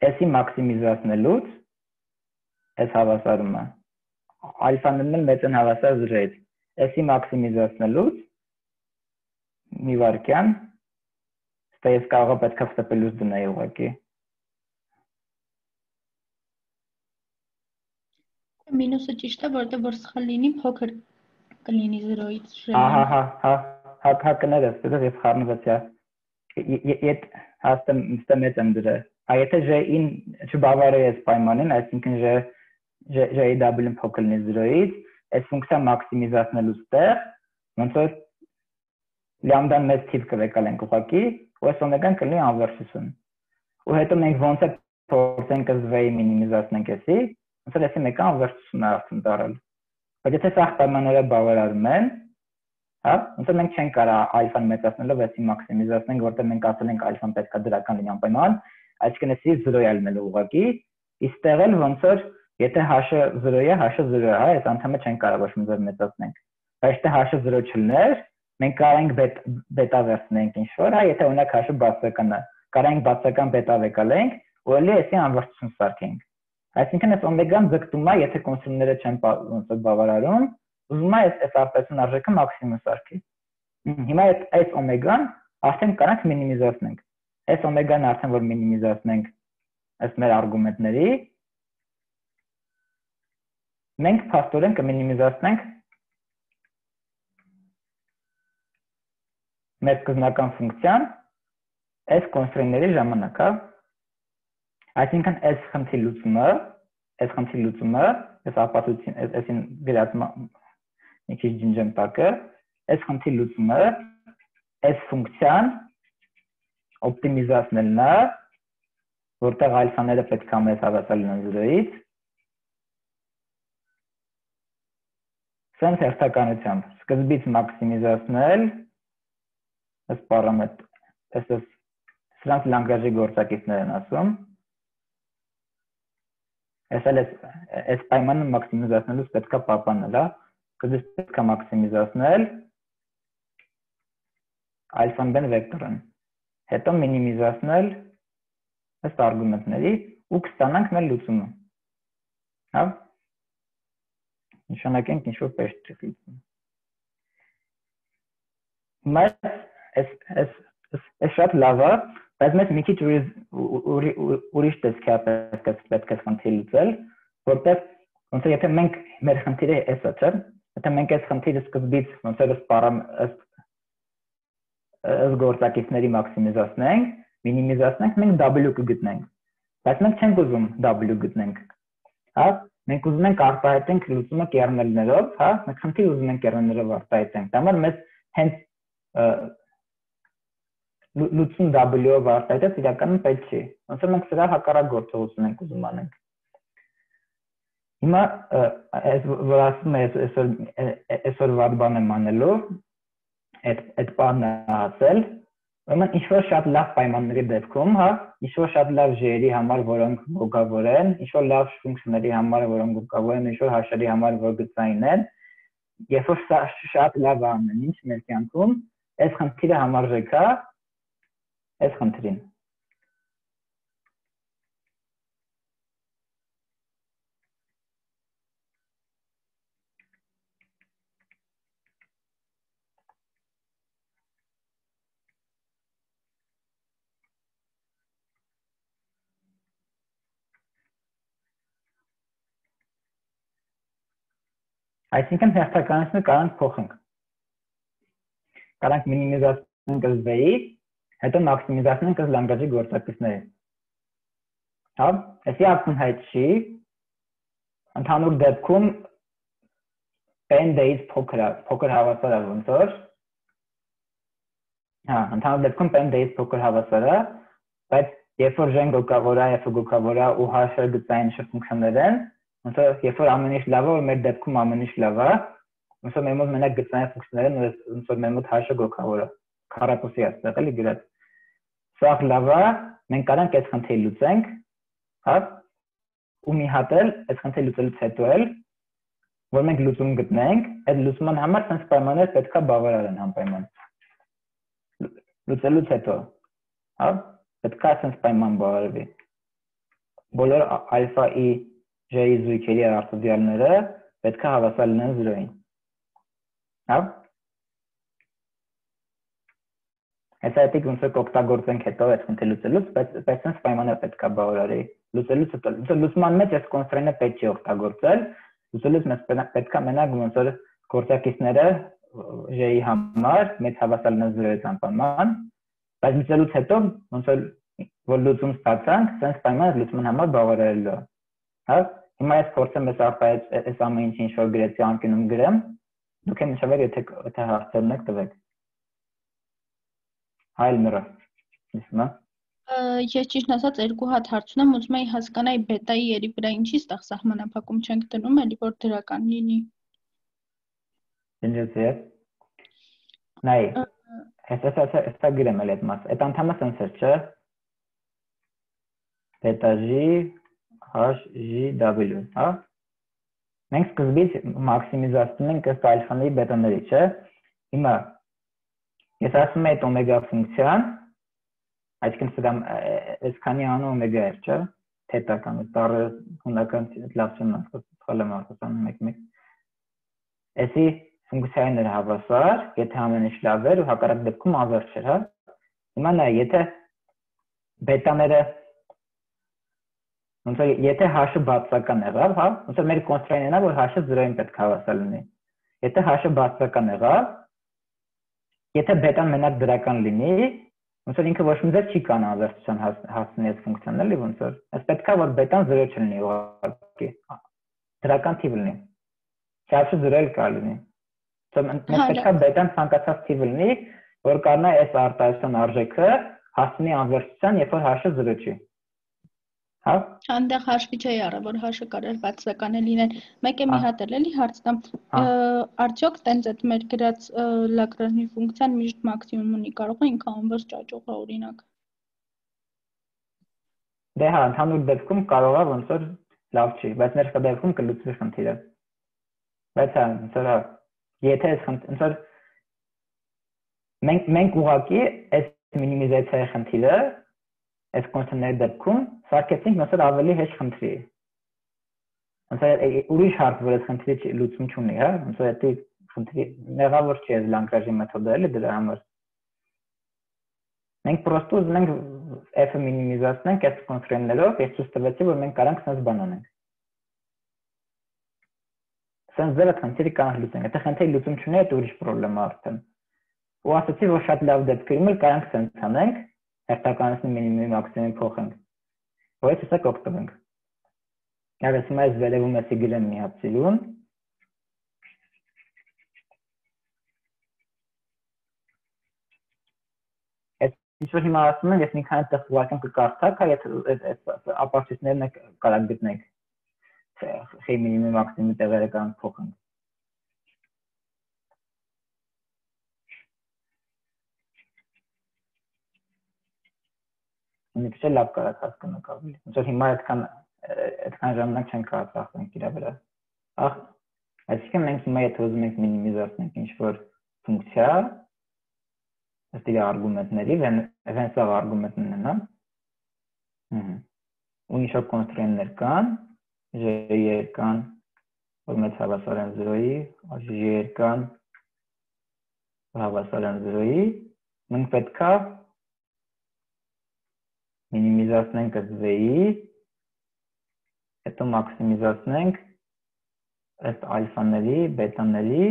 այսի մաքսիմիզացնելուց, այս հավասարումը, ալֆաներն մեծ են հավասար 0-ից, այսի մաքսիմիզացնելուց, մի վարկյան, ստե ես կարող պետք է ստպելուց դնեի ուղղակի։ Մինուսը ճիշտ է, որտեղ որ սխալ լինի, փոքր կլինի 0-ից j-ը։ Հա, կներես, դեռ ես խառնվեցի։ Ետ հաստեմ մեծ եմ դրել։ Եթե j-ին չբավարարի այս պայմանին, այսինքն j j-ի w-ն փոքր լինի 0-ից, այս ֆունկցիա մաքսիմիզացնելուց տեղ ոնց որ լամդան մեծ թիվ կվեկալենք ուղղակի, ու այս օմեգան կլինի անվերջություն։ Ու հետո մենք ոնց է փորձենք այս v-ը մինիմիզացնենք էսի, ոնց որ էսի մեկը անվերջություն է արդեն դառել։ Բայց եթե սա պայմանները բավարարում են, հա, ոնց որ մենք չենք կարող ալֆան մեծացնելով էսի մաքսիմիզացնենք, որտեղ մենք ասել ենք ալֆան պետք է դրական լինի անպայման, այսինքն էսի 0 է լինելու ուղղակի, իսկ տեղել ոնց որ եթե h-ը 0 է, h-ը 0 է, հա, այս անդամը չենք կարող ոչ մի ձև մեծացնենք։ Բայց եթե h-ը 0 չլներ, մենք կարող ենք բետա վերցնենք ինչ-որ, հա, եթե օրինակ h-ը բացական է, կարող ենք բացական բետա վեկալենք, ու էլի էսի անվերջություն սարքենք։ Այսինքն այս օմեգան ձգտում է, եթե կոնստանտները չեն ոնց որ բավարարում, ուզում է այս արտահայտության արժեքը մաքսիմում սարքի։ Հիմա այս օմեգան արդեն կարող ենք մինիմիզացնենք։ Այս օմեգան արդեն որ մինիմիզացնենք ըստ մեր արգումենտների, մենք փաստորեն կմինիմիզացնենք մեր սկզբնական ֆունկցիան այս կոնստրեյնների ժամանակ, հա։ Այսինքն այս խնդրի լուծումը, այս ապացույցին, այսին գրած մի քիչ ջնջեմ տակը, այս խնդրի լուծումը, այս ֆունկցիան օպտիմիզացնելն է, որտեղ ալֆաները պետք է մեծ հավասար լինեն 0-ից, սենց հերթականությամբ սկզբից մաքսիմիզացնել այս պարամետր, սրանց լանգաժի գործակիցներ են ասում, այս պայմանը մաքսիմիզացնելուց պետք է պահպանել, հա, սկզբից պետք է մաքսիմիզացնել ալֆան բեն վեկտորն, հետո մինիմիզացնել ըստ արգումենտների ու կստանանք մեր լուծումը, հա, նշանակենք ինչ-որ պես լուծումը։ Հիմա այս շատ լավ է, բայց մեզ մի քիչ ուրիշ տեսքի պետք է խնդիր լուծել, որտեղ ոնց որ եթե մենք մեր խնդիրը էսա չէ, եթե մենք այս խնդիրը սկզբից ոնց որ ըստ գործակիցների մաքսիմիզացնենք, մինիմիզացնենք, մենք w կգտնենք, բայց մենք չենք ուզում w գտնենք, հա, մենք ուզում ենք արտահայտենք լուծումը կերնելներով, հա, մենք խնդիր ուզում ենք կերնելներով արտահայտենք, դա համար մեզ հենց լուծում w-ով արտահայտած իրականում պետք չի, ոնց որ մենք սրա հակառակ գործողություն ենք ուզում անենք։ Հիմա որ ասում է այսօր վատ բան եմ անելու, այդ բանն է ասել, ուրեմն ինչ-որ շատ լավ պայմանների դեպքում, հա, ինչ-որ շատ լավ j-երի համար, որոնք գոգավոր են, ինչ-որ լավ ֆունկցիաների համար, որոնք գոգավոր են, ինչ-որ h-երի համար, որ գծային են, երբ որ շատ լավ ամեն ինչ մեր կյանքում, այս խնդիրը համարժեք է այս խնդրին։ Այսինքն հերթականությունը կարող ենք փոխենք։ Կարող ենք մինիմիզացնենք ըստ v-ի, հետո մաքսիմիզացնենք ըստ լանգաժի գործակիցների։ Հա, այսի ակնհայտ չի, ընդհանուր դեպքում n d-ից փոքր հավասար է ոնց որ։ Հա, ընդհանուր դեպքում n d-ից փոքր հավասար է, բայց երբ որ j-ն գոկավոր է, f-ը գոկավոր է ու h-ը գծային ֆունկցիաներ են, ոնց որ երբ որ ամեն ինչ լավ է, որ մեր դեպքում ամեն ինչ լավ է, ոնց որ մեր մոտ մենակ գծային ֆունկցիաներ են, ոնց որ մեր մոտ h-ը գոկավոր է, քառակուսի է ստեղել գրած։ Սա լավ է, մենք կարող ենք այս խնդիրը լուծենք, հա, ու մի հատ էլ այս խնդիրը լուծելուց հետո էլ, որ մենք լուծում գտնենք, այդ լուծման համար sense պայմաններ պետք է բավարարեն անպայման։ Լուծելուց հետո, հա, պետք է sense պայման բավարարվի։ Բոլոր ալֆա-ի j-ի զույգերի արտադրյալները պետք է հավասար լինեն 0-ին։ Հա։ Այս այդիկ ոնց որ կօգտագործենք հետո այդ խնդիրը լուծելուց, բայց sense պայմանը պետք է բավարարի։ Լուծելուց հետո լուծման մեջ այս կոնստրեյնը պետք չի օգտագործել, լուծելուց մեզ պետք է մենակ ոնց որ գործակիցները j-ի համար մեծ հավասար լինեն 0-ից անպայման, բայց լուծելուց հետո ոնց որ լուծում ստացանք, sense պայմանը լուծման համար բավարարելու է։ Հա, Հիմա ես փորձեմ այս արտահայտ այս ամեն ինչի ինչ որ գրեցի անկյունում գրեմ, դուք եմ նշաբեր եթե հարցերն եք տվեք։ Հայլ նրա։ Իսմա։ Ես ճիշտ ասած երկու հատ հարց ունեմ, ուզում եի հասկանալ բետայի երի վրա ինչի ստեղ սահմանափակում չենք դնում, էլի որ դրական լինի։ Ինչպես է։ Նայ, հեսա գրեմ էլ այդ մասը։ Այդ անդամը sense է, չէ՞։ Beta G H G W, հա։ Մենք սկզբից մաքսիմիզացնում ենք այս ալֆաների բետաների, չէ՞։ Հիմա ես ասում եմ այդ օմեգա ֆունկցիան, այսինքն սա այսքանի անո օմեգա է, չէ՞։ Թետական, տառը հունական լավ չեմ ասում, խալը մարդասան 1-1։ Էսի ֆունկցիան էր հավասար, եթե ամեն ինչ լավ էր ու հակառակ դեպքում ավերջ էր, հա։ Հիմա նայ, եթե բետաները ոնց որ եթե h-ը բացական եղավ, հա, ոնց որ մեր կոնստրեյնն է, որ h-ը 0-ին պետք է հավասար լինի։ Եթե h-ը բացական եղավ, եթե բետան մենակ դրական լինի, ոնց որ ինքը ոչ մի ձև չի կարող ավերջության հասցնել այս ֆունկցիան, էլի ոնց որ։ Այս պետք է որ բետան 0 չլինի ուղղակի։ Դրական թիվ լինի։ H-ը 0 կարող լինի։ Մենք պետք է բետան ցանկացած թիվ լինի, որ կարողանա այս արտահայտության արժեքը հասցնի ավերջության, երբ որ h-ը 0 չի։ Հա։ Այնտեղ հաշվի չի առա, որ h-ը կարող բացական է լինել։ Մեկ է մի հատ էլի հարց տամ։ Արդյոք տենց այդ մեր գրած Լագրանժի ֆունկցիան միշտ մաքսիմում ունի, կարող է ինքը անվերջ ճաճողը օրինակ։ Դե հա, ընդհանուր դեպքում կարող է ոնց որ լավ չի, բայց ներկա դեպքում կլուծվի խնդիրը։ Բայց հա, ոնց որ եթե ոնց որ մենք ուղղակի այս մինիմիզացիայի խնդիրը այս կոնցեպտների դեպքում սարքեցինք ոնց որ ավելի հեշտ խնդրի։ Ոնց որ ուրիշ հարց որ այս խնդրի լուծում չունի, հա, ոնց որ դա խնդրի մեղավոր չի այս Լանգրաժի մեթոդը էլի դրա համար։ Մենք պրոստո ուզում ենք f-ը մինիմիզացնենք այս կոնստրեյներով, ես ցույց տվեցի, որ մենք կարող ենք sense բան անենք։ Sense դերը խնդիրի կարող լուծենք, եթե խնդրի լուծում չունի, դա ուրիշ խնդրեմ արդեն։ Ու ասացի, որ շատ լավ դեպքերում էլ կարող ենք sense անենք, հերթականացնի մինիմումի մաքսիմումի փոխենք։ Որից հեսա կօգտվենք։ Ягես հիմա այս վերևում էսի գրեմ մի հատ սիրուն։ Այս ինչ որ հիմա ասում եմ, ես մի քանի տեղ ուղղակի կկարդակ, եթե ապացույցներն եք կարող գտնեք։ Խի մինիմումի մաքսիմումի տեղերը կարող փոխենք։ Մի քիչ լավ կարող հասկանաք ավելի։ Ոնց որ հիմա այդքան ժամանակ չենք կարող ծախսենք իր վրա։ Այսինքն մենք հիմա եթե ուզում ենք մինիմիզացնենք ինչ-որ ֆունկցիա, ըստ իր արգումենտների, վենսավ արգումենտներն են, հա։ Ու ինչ-որ կոնստրեյններ կան, j-եր կան, որ մեծ հավասար են 0-ի, j-եր կան, հավասար են 0-ի, մենք պետք է մինիմիզացնենք այս v-ի, հետո մաքսիմիզացնենք այս ալֆաների, բետաների,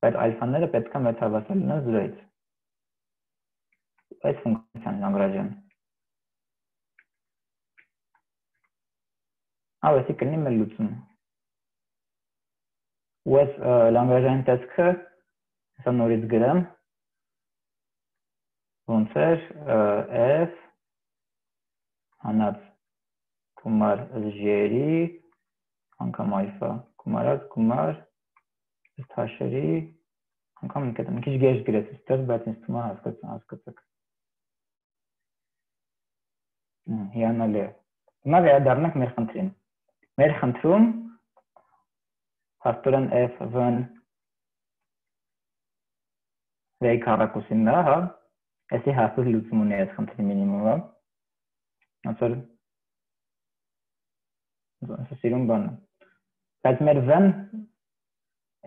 բայց ալֆաները պետք է մեծ հավասար լինեն 0-ից։ Այս ֆունկցիան Լանգրաժյան։ Այսի կլինի մեր լուծումը։ Ու այս Լանգրաժյան տեսքը հեսա նորից գրեմ, ոնց էր f հանած գումար j-երի անգամ ալֆա գումարած գումար ըստ հաշերի անգամ մի քիչ գեշ գրեց այստեղ, բայց ինձ թվում է հասկացաք։ Հիանալի է։ Հիմա վերադառնանք մեր խնդրին։ Մեր խնդրում հաստորեն f1 v քառակուսին է, հա։ Այսի հաստատ լուծում ունի այս խնդրի մինիմումը։ Ոնց որ սիրուն բան է։ Բայց մեր v-ն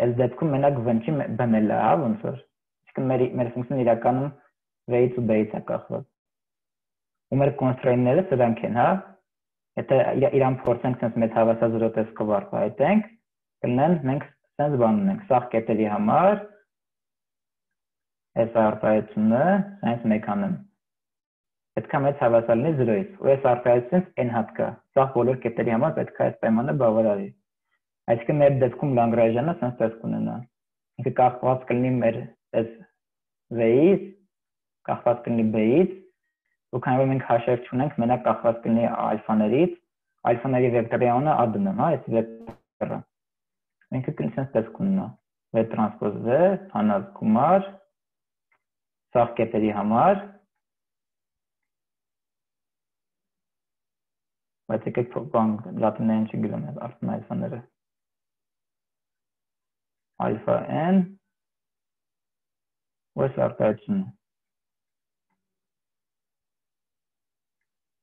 այս դեպքում մենակ v-ն չի b-ն էլ է, հա, ոնց որ։ Իսկ մեր ֆունկցիան իրականում v-ից ու b-ից է կախված։ Ու մեր կոնստրեյնները սրանք են, հա։ Եթե իրան փորձենք sense մեծ հավասար 0 տեսքով արտահայտենք, կլինեն մենք sense բան ունենք, սաղ կետերի համար այս արտահայտությունը sense մեկ անեմ։ պետք է մեծ հավասար լինի 0-ից։ Ու այս արտահայտությունից n հատ կա։ Սա բոլոր կետերի համար պետք է այս պայմանը բավարարի։ Այսինքն մեր դեպքում Լանգրաժյանը sense տեսք ունենա։ Ինքը կախված կլինի մեր այս v-ից, կախված կլինի b-ից, ու քանի որ մենք հաշվեր չունենք, մենակ կախված կլինի ալֆաներից, ալֆաների վեկտորի անունը ադնում, հա, այս վեկտորը։ Ինքը կլինի sense տեսք ունենա։ V տրանսպոզ V, հանած գումար, սաղ կետերի համար, բայց եկեք բան լատիներեն չգրեմ արդեն ալֆաները։ Ալֆա n, ու այս արտահայտությունը։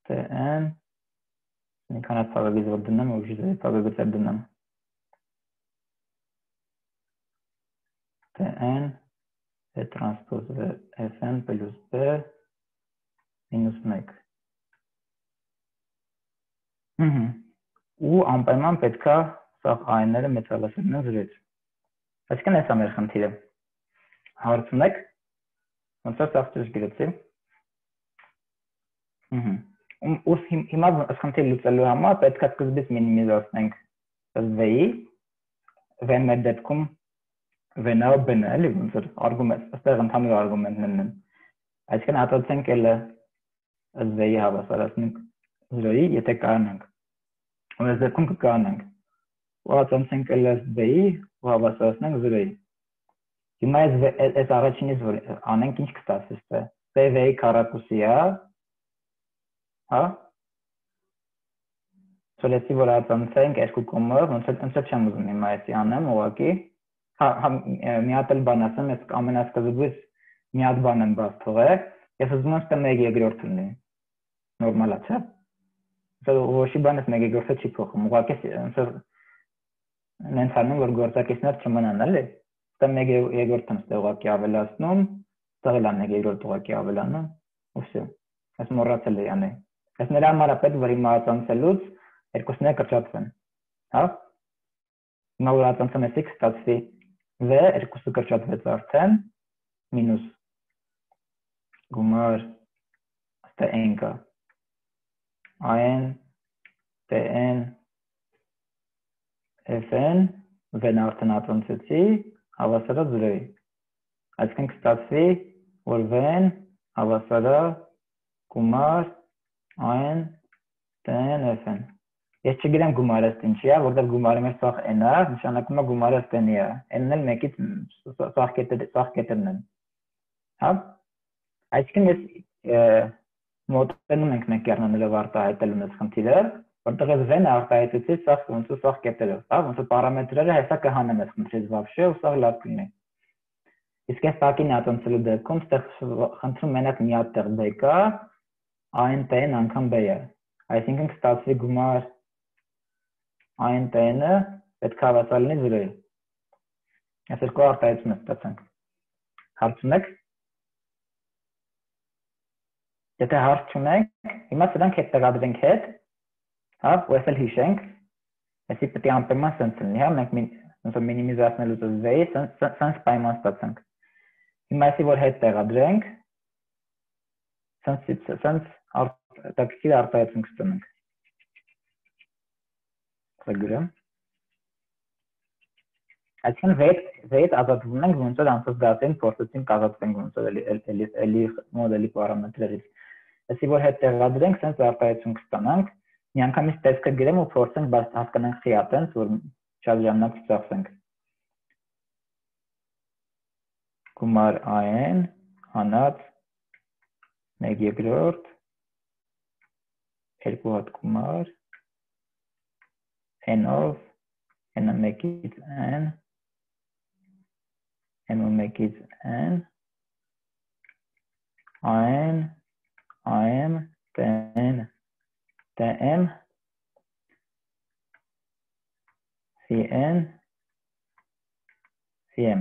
Tn, մի քանի փակագիծ որ դնեմ, ու ուժի փակագիծեր դնեմ։ Tn, V տրանսպոզ V, Fn պլյուս B, մինուս 1։ Ու անպայման պետք է սաղ այն-ները մեծ հավասար լինեն 0-ից։ Այսինքն այս է մեր խնդիրը։ Հարց ունեք, ոնց է սաղ ճիշտ գրեցի։ Ու հիմա այս խնդիրը լուծելու համար պետք է սկզբից մինիմիզացնենք V-ի, V-ն մեր դեպքում V-ը B-ն է, էլի ոնց որ արգումենտ, այստեղ ընդհանուր արգումենտներն են։ Այսինքն հատուցենք էլ V-ի հավասարացնենք 0-ի, եթե կանենք։ Ու այս դեպքում կկանենք։ Ու հատուցենք էլ B-ի ու հավասարացնենք 0-ի։ Հիմա այս առաջինից որ անենք ինչ կստացվի ստե։ Ստե V-ի քառակուսի է, հա։ Սոլեցի որ հատուցենք 2 կոմը, ոնց որ չեմ ուզում հիմա այսի անեմ ուղղակի։ Հա, մի հատ էլ բան ասեմ, ես ամենասկզբից մի հատ բան եմ բաց թողել, ես ուզում եմ ստե 1/3 լինի։ Նորմալ է, չէ՞։ Ոչի բան ես 1/3-ը չի փոխում, ուղղակի ոնց որ նենց անում որ գործակիցներ չմնան, էլի։ Ստե 1/3-ն ստե ուղղակի ավելացնում, ստեղ էլ 1/3 ուղղակի ավելանում, ու վсё։ Ես մոռացել էի անել։ Այս նրա համար է պետք որ հիմա հատուցելուց երկուսները կրճատվեն, հա։ Հիմա որ հատուցեմ էսի կստացվի V երկուսը կրճատվեց արդեն, մինուս գումար ստե n կա, n, tn, fn, V-ն արդեն հատուցեցի, հավասար է 0-ի։ Այսինքն կստացվի, որ V-ն հավասար է գումար n, tn, fn։ Ես չգիտեմ գումարը ինչի է, որտեղ գումարը մեր սաղ n է, նշանակում է գումարը n-ի է, n-ն էլ մեկից սաղ կետերն են։ Հա։ Այսինքն ես մոտենում ենք մենք կերնանելով արտահայտելուն այս խնդիրը, որտեղ ես V-ն արտահայտեցի սաղ ոնց ու սաղ կետերով, հա, ոնց որ պարամետրերը հեսա կհանեմ այս խնդրից վաբշե ու սաղ լավ կլինի։ Իսկ այս տակին հատուցելու դեպքում ստեղ խնդրում մենակ մի հատ տեղ B կա, n tn անգամ B է։ Այսինքն կստացվի գումար n tn-ը պետք է հավասար լինի 0-ի։ Այս երկու արտահայտություն ստացանք։ Հարց ունեք։ Եթե հարց չունենք, հիմա սրանք հետ տեղադրենք հետ, հա, ու ես էլ հիշենք, այսի պետք է անպայման sense լինի, հա, մենք ոնց որ մինիմիզացնելուց V-ի sense պայման ստացանք։ Հիմա այսի որ հետ տեղադրենք, sense տակսի արտահայտություն կստանանք։ Գրեմ։ Այսինքն V-ից ազատվում ենք ոնց որ անցած դասերին փորձեցինք ազատվենք ոնց որ էլի մոդելի պարամետրերից։ Այսի որ հետ տեղադրենք, sense արտահայտություն կստանանք, միանգամից տեսքը գրեմ ու փորձենք հասկանանք խիատենց, որ շատ ժամանակ չծախսենք։ Գումար n հանած 1/3 2 հատ գումար n-ով n-ը 1-ից n n-ը 1-ից n am tn tm cn cm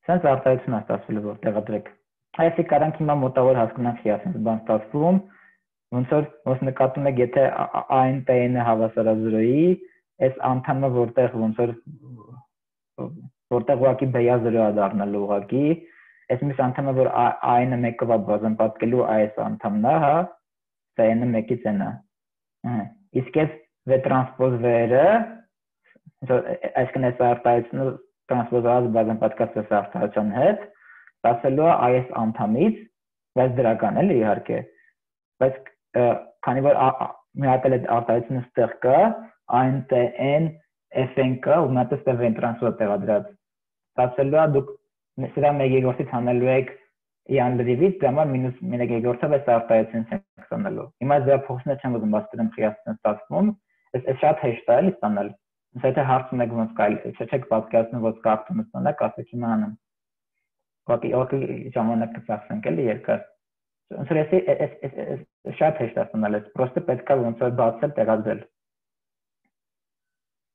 sense արտահայտություն է ստացվելու որ տեղադրեք։ Այսի կարանք հիմա մոտավոր հասկանանք հիասենց բան ստացվում, ոնց որ նկատում եք, եթե n tn-ը հավասար է 0-ի, այս անդամը որտեղ ոնց որ որտեղ ուղղակի B-ը 0 է դառնալու ուղղակի, այս մյուս անդամը որ i-ը 1-ով է բաժանպատկելու այս անդամն է, հա, սա n-ը 1-ից n-ը։ Իսկ այս v տրանսպոզ v-ը, այսինքն այս արտահայտությունը տրանսպոզած բաժանպատկած այս արտահայտության հետ, ստացելու է այս անդամից, բայց դրական էլի իհարկե։ Բայց քանի որ մի հատ էլ այդ արտահայտությունը ստեղ կա, n fn կա, ու նա դեռ v տրանսպոզը տեղադրած։ Ստացելու է դուք սրա 1/3-ից հանելու եք i-ան լրիվից, դրա համար մինուս 1/3-ով այս արտահայտությունից եք ստանալու։ Հիմա դրա փոխությունը չեմ ուզում բացատրեմ խիացնեն ստացվում, այս շատ հեշտ է էլի ստանալ։ Իսկ եթե հարցում եք ոնց կարելի, չեք պատկերացնում ոնց կարդում ստանաք, ասեք հիմա անեմ։ Ուղղակի ժամանակ կծախսենք էլի երկար։ Ոնց որ էս շատ հեշտ է ստանալ, էս պրոստը պետք է ոնց որ բացել, տեղադրել։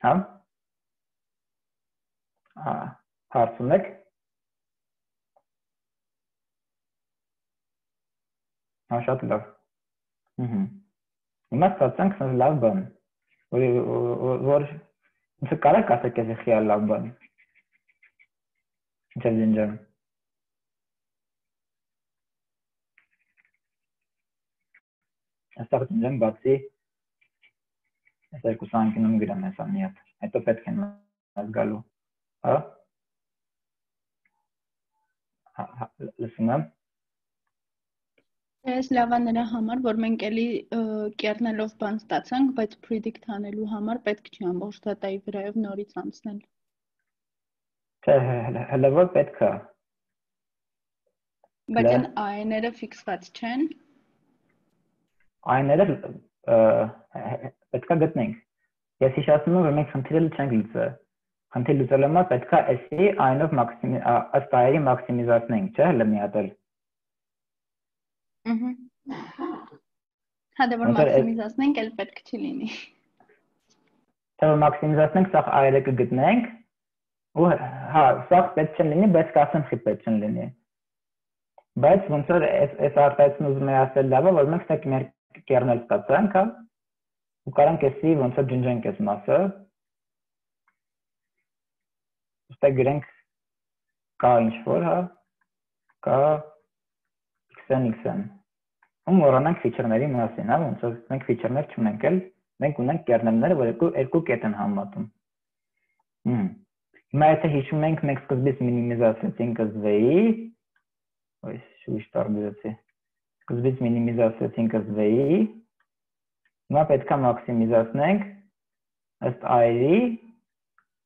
Հա։ Հարցում եք։ Հա, շատ լավ։ Հիմա ստացանք sense լավ բան։ Որ ոնց կարեք ասեք էս խիալ լավ բան։ Ինչ է դինջան։ Այստեղ դինջան բացի այս երկու սանկինում գրամ հեսա մի հատ։ Հետո պետք է մաս գալու։ Հա։ Լսում եմ։ Ես լավա նրա համար, որ մենք էլի կերնելով բան ստացանք, բայց predict անելու համար պետք չի ամբողջ դատայի վրայով նորից անցնել։ Չէ, հələ որ պետք է։ Բայց այն i-ները ֆիքսված չեն։ I-ները պետք է գտնենք։ Ես հիշեցնում եմ, որ մենք խնդիրը չենք լուծել։ Խնդիր լուծելու համար պետք է էսի i-նով ըստ i-ի մաքսիմիզացնենք, չէ՞, հələ մի հատ էլ։ Հա դե որ մաքսիմիզացնենք, էլ պետք չի լինի։ Թե որ մաքսիմիզացնենք, սա i-ը կգտնենք, ու հա, սա պետք չեն լինի, բայց կասեմ խի պետք չեն լինի։ Բայց ոնց որ այս արտահայտությունը ուզում եմ ասել լավ է, որ մենք սա մեր կերնել ստացանք, հա, ու կարանք էսի ոնց որ ջնջենք այս մասը։ Ուստի գրենք կա ինչ-որ, հա, կա xn ու մոռանանք ֆիչերների մասին, հա, ոնց որ մենք ֆիչերներ չունենք էլ, մենք ունենք կերնելները, որ երկու կետ են համատում։ Հիմա եթե հիշում ենք, մենք սկզբից մինիմիզացրեցինք v-ի, ոյ, շուտ տարբերացի։ Սկզբից մինիմիզացրեցինք v-ի, հիմա պետք է մաքսիմիզացնենք ըստ i-ի,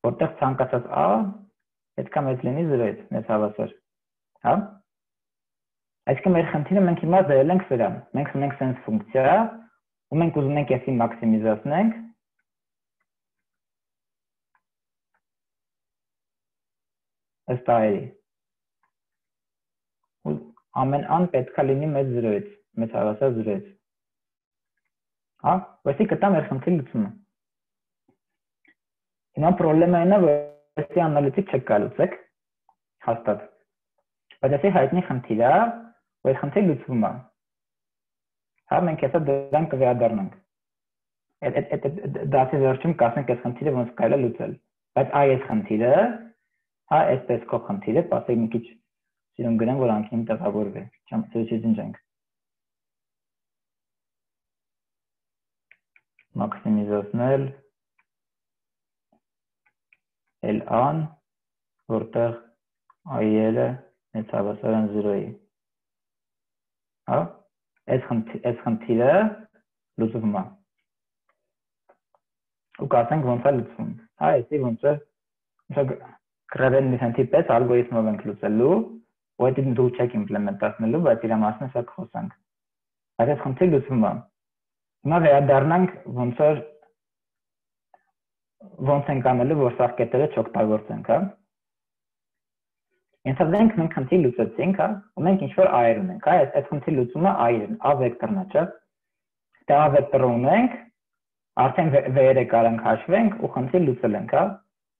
որտեղ ցանկացած a պետք է մեծ լինի 0-ից, մեծ հավասար։ Հա։ Այսինքն մեր խնդիրը մենք հիմա դրել ենք սրան։ Մենք ունենք sense ֆունկցիա, ու մենք ուզում ենք էսի մաքսիմիզացնենք։ Ըստ i-ի։ Ու ամեն ան պետք է լինի մեծ 0-ից, մեծ հավասար 0-ից։ Հա, որտեղ կտա մեր խնդրի լուծումը։ Հիմա խնդրեմը այն է, որ էսի անալիտիկ չեք կալուցեք, հաստատ։ Բայց էսի հայտնի խնդիր է, որ խնդրի լուծվում է։ Հա, մենք հեսա դրան կվերադառնանք։ Այդ դասի վերջում կասենք այս խնդիրը ոնց կարելի է լուծել։ Բայց այս խնդիրը, հա, այսպես քո խնդիրը, ասենք մի քիչ սիրուն գրեմ, որ անկին տեղավորվի։ Չջնջենք։ Մաքսիմիզացնել L-ան, որտեղ i-ը մեծ հավասար են 0-ի։ Հա, այս խնդիրը լուծվում է։ Ու կասենք ոնց է լուծվում։ Հա, էսի ոնց է գրավեն դիֆենտի պես ալգորիթմով ենք լուծելու, ու այդ դու չեք իմպլեմենտացնելու, բայց իր մասն է խոսանք։ Այդ խնդիրը լուծվում է։ Հիմա վերադառնանք ոնց ենք անելու, որ սա կետերը չօգտագործենք, հա։ Ենթադրենք մենք խնդիր լուծեցինք, հա, ու մենք ինչ-որ i-եր ունենք, հա, այդ խնդիր լուծումը i-ն, a վեկտորն է, չէ՞։ Դե a վեկտորը ունենք, արդեն v-երը կարանք հաշվենք ու խնդիր լուծել ենք, հա։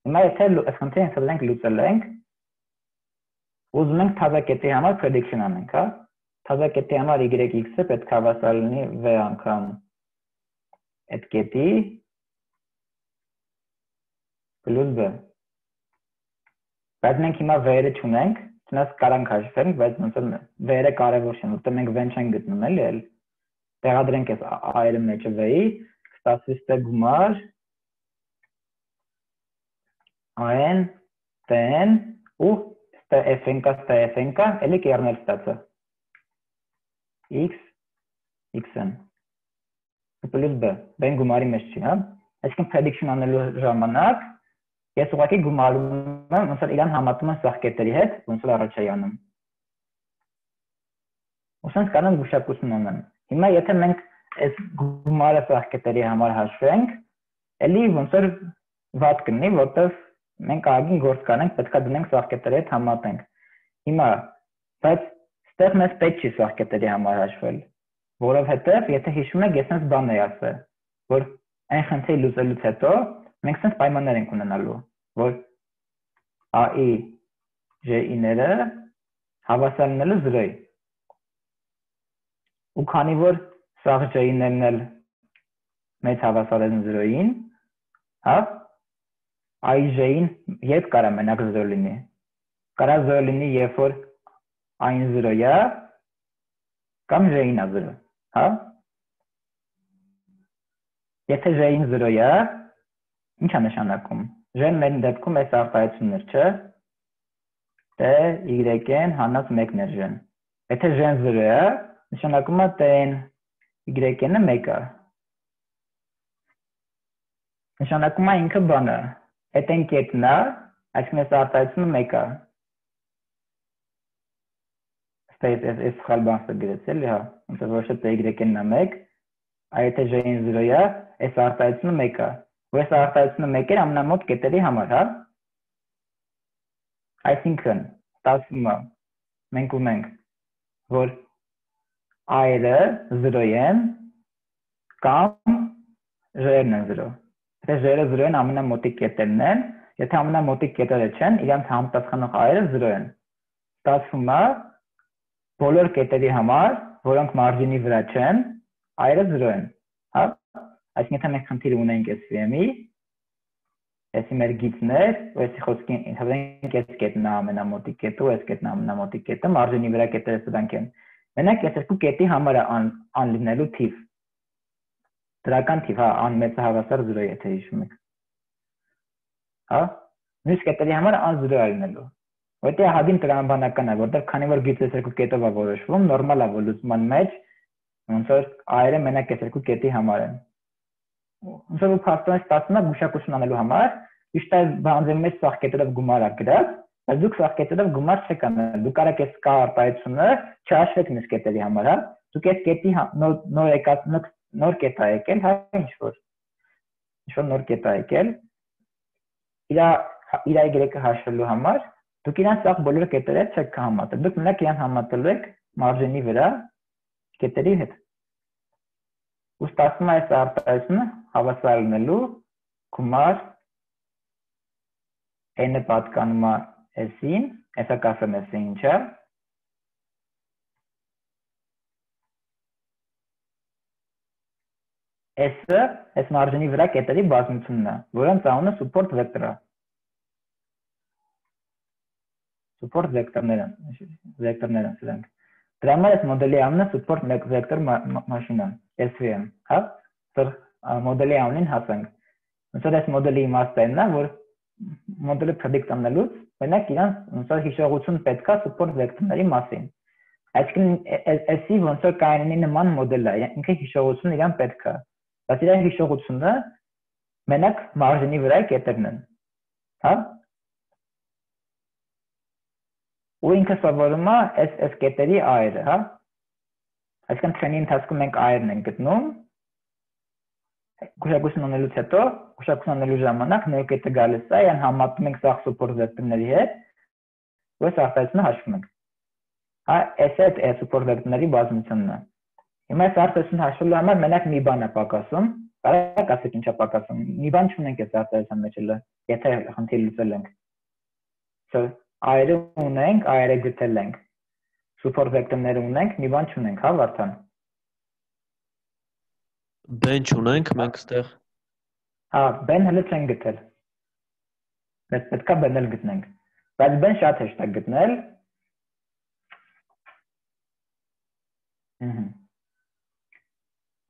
Հիմա եթե այս խնդիրը ենթադրենք լուծել ենք, ուզում ենք թազակետի համար prediction անենք, հա։ Թազակետի համար y(x)-ը պետք է հավասար լինի v անգամ այդ կետի plus b։ Բայց մենք հիմա v-երը չունենք, Չնայած կարանք հաշվենք, բայց ոնց որ վերը կարևոր չէ, որտեղ մենք վեն չենք գտնում էլի էլ։ Տեղադրենք այս i-ը մեջը v-ի, կստացվի ստե գումար n tn ու ստե f-ը, էլի կերնել ստացա։ x xn plus b, b-ն գումարի մեջ չի, հա։ Այսինքն prediction անելու ժամանակ ես ուղղակի գումարում եմ, ոնց որ իրան համատում եմ սաղ կետերի հետ, ոնց որ առաջ էի անում։ Ուսանց կարող եմ գուշակություն անեմ։ Հիմա եթե մենք այս գումարը սաղ կետերի համար հաշվենք, էլի ոնց որ վատ կլինի, որտեղ մենք ագին գործ կանենք, պետքա դնենք սաղ կետերի հետ համատենք։ Հիմա, բայց ստեղ մեզ պետք չի սաղ կետերի համար հաշվել, որովհետև եթե հիշում եք, ես այս բան էի ասել, որ այն խնդրի լուծելուց հետո մենք sense պայմաններ ենք ունենալու, որ AI J-ները հավասար լինելու 0-ի։ Ու քանի որ սաղ J-ներն էլ մեծ հավասար են 0-ին, հա, AI J-ին երբ կարա մենակ 0 լինի։ Կարա 0 լինի, երբ որ այն 0-ը կամ J-ին է 0, հա։ Եթե J-ին 0-ը, ինչ է նշանակում։ J-ն մեր դեպքում այս արտահայտությունն չէ, թե Y-ն հանած 1-ն է J-ն։ Եթե J-ն 0-ը, նշանակում է T-ն Y-ն 1-ը։ Նշանակում է ինքը բանը, այդ այն կետն է, այսինքն այս արտահայտությունը 1-ը։ Այս սխալ բան գրեց էլի, հա, ոնց որ ոչ թե Y-ն է 1, այլ եթե J-ն 0-ը, այս արտահայտությունը 1-ը։ Ու այս արտահայտությունը 1 է ամենամոտ կետերի համար, հա։ Այսինքն, ստացվում է, մենք ունենք, որ i-ը 0 են կամ j-ն են 0։ Եթե j-ը 0 են, ամենամոտիկ կետերն են, եթե ամենամոտիկ կետերը չեն, իրանց համապատասխանող i-ը 0 են։ Ստացվում է, բոլոր կետերի համար, որոնք մարջինի վրա չեն, i-ը 0 են, հա։ Այսինքն եթե մենք խնդիր ունենք SVM-ի, այսի մեր գիծներ, ու այսի խոսքին ընթացենք այս կետն է ամենամոտիկ կետը, ու այս կետն է ամենամոտիկ կետը, մարջինի վրա կետերը սրանք են։ Մենակ այս երկու կետի համար է անլինելու թիվ։ Դրական թիվ, հա, անմեծը հավասար 0 եթե հիշում եք։ Հա, մյուս կետերի համար ան 0 է լինելու։ Որտեղ հագին տրամաբանական է, որտեղ քանի որ գիծը այս երկու կետով է որոշվում, նորմալ է, որ լուծման մեջ ոնց որ i-ը մենակ այս երկու կետի համար են։ Ոնց որ փաստորեն ստացվում է գուշակություն անելու համար, ճիշտ է բանձի մեջ սաղ կետերով գումար է գրած, բայց դուք սաղ կետերով գումար չեք անել։ Դուք կարաք այս կա արտահայտությունը չհաշվեք մյուս կետերի համար, հա։ Դուք այս կետի նոր եկած նոր կետ է եկել, հա, ինչ-որ նոր կետ է եկել։ Իր y-ը հաշվելու համար դուք իրան սաղ բոլոր կետերը չեք համատել։ Դուք մենակ իրան համատելու եք մարջինի վրա կետերի հետ։ Ու ստացվում է այս արտահայտությունը հավասար լինելու գումար n-ը պատկանում է s-ին, այսա կասեմ s-ը ինչ է։ S-ը այս մարջինի վրա կետերի բազմությունն է, որոնց անունը support վեկտոր է։ Support վեկտորներ են սրանք։ Դրա համար այս մոդելի անունը support vector machine է, SVM, հա։ Որ մոդելի անունին հասանք։ Ոնց որ այս մոդելի իմաստն է, որ մոդելը predict անելուց, մենակ իրան ոնց որ հիշողություն պետք է support վեկտորների մասին։ Այսինքն S-ի ոնց որ կայանի նման մոդել է, ինքը հիշողություն իրան պետք է։ Բայց իր հիշողությունը մենակ մարջինի վրա կետերն են, հա։ Ու ինքը սովորում է այս կետերի i-ը, հա։ Այսինքն տրենի ընթացքում մենք i-ն ենք գտնում։ Գուշակություն անելուց հետո, գուշակություն անելու ժամանակ նոր կետը գալիս է, այն համատում ենք սաղ support վեկտորների հետ, ու այս արտահայտությունը հաշվում ենք։ Հա, S-ը այդ support վեկտորների բազմությունն է։ Հիմա այս արտահայտությունը հաշվելու համար մենակ մի բան է պակասում, կարա՞ք ասեք ինչ է պակասում։ Մի բան չունենք այս արտահայտության մեջ էլ, եթե խնդիր լուծել ենք։ I-ը ունենք, I-ը գտել ենք։ Support վեկտորները ունենք, մի բան չունենք, հա, Վարդան։ B-ն չունենք, մենք ստեղ։ Հա, B-ն հələ չենք գտել։ Մենք պետքա B-ն էլ գտնենք։ Բայց B-ն շատ հեշտ է գտնել,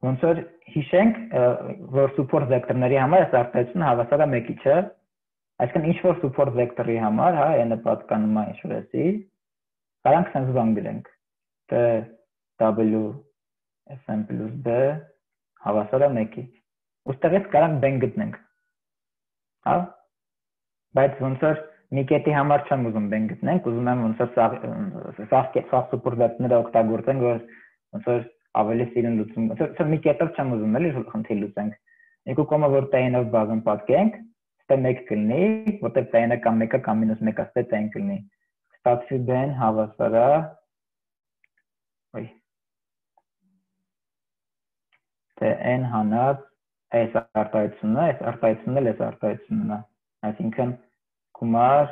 Ոնց որ հիշենք, որ support vector-ների համար այս արտահայտությունը հավասար է 1-ի, չէ՞։ Այսինքն ինչ որ support vector-ի համար, հա, n-ը պատկանում է ինչ որ էսի, կարանք sense բան գրենք, թե w fn + b հավասար է 1-ի։ Ուստեղից կարանք b-ն գտնենք։ Հա։ Բայց ոնց որ մի կետի համար չեմ ուզում b-ն գտնենք, ուզում եմ ոնց որ սաղ support vector-ները օգտագործենք, որ ոնց որ ավելի սիրուն լուծում, ոնց որ մի կետով չեմ ուզում էլի խնդիր լուծենք։ Երկու կոմա որ t-ով բազում պատկենք, ստե 1 կլինի, որտեղ t-ը կամ 1-ը կամ -1-ը ստե t-ն կլինի։ Ստացվի b-ն հավասար է n հանած այս արտահայտությունն է, այս արտահայտությունն էլ այս արտահայտությունն է։ Այսինքն գումար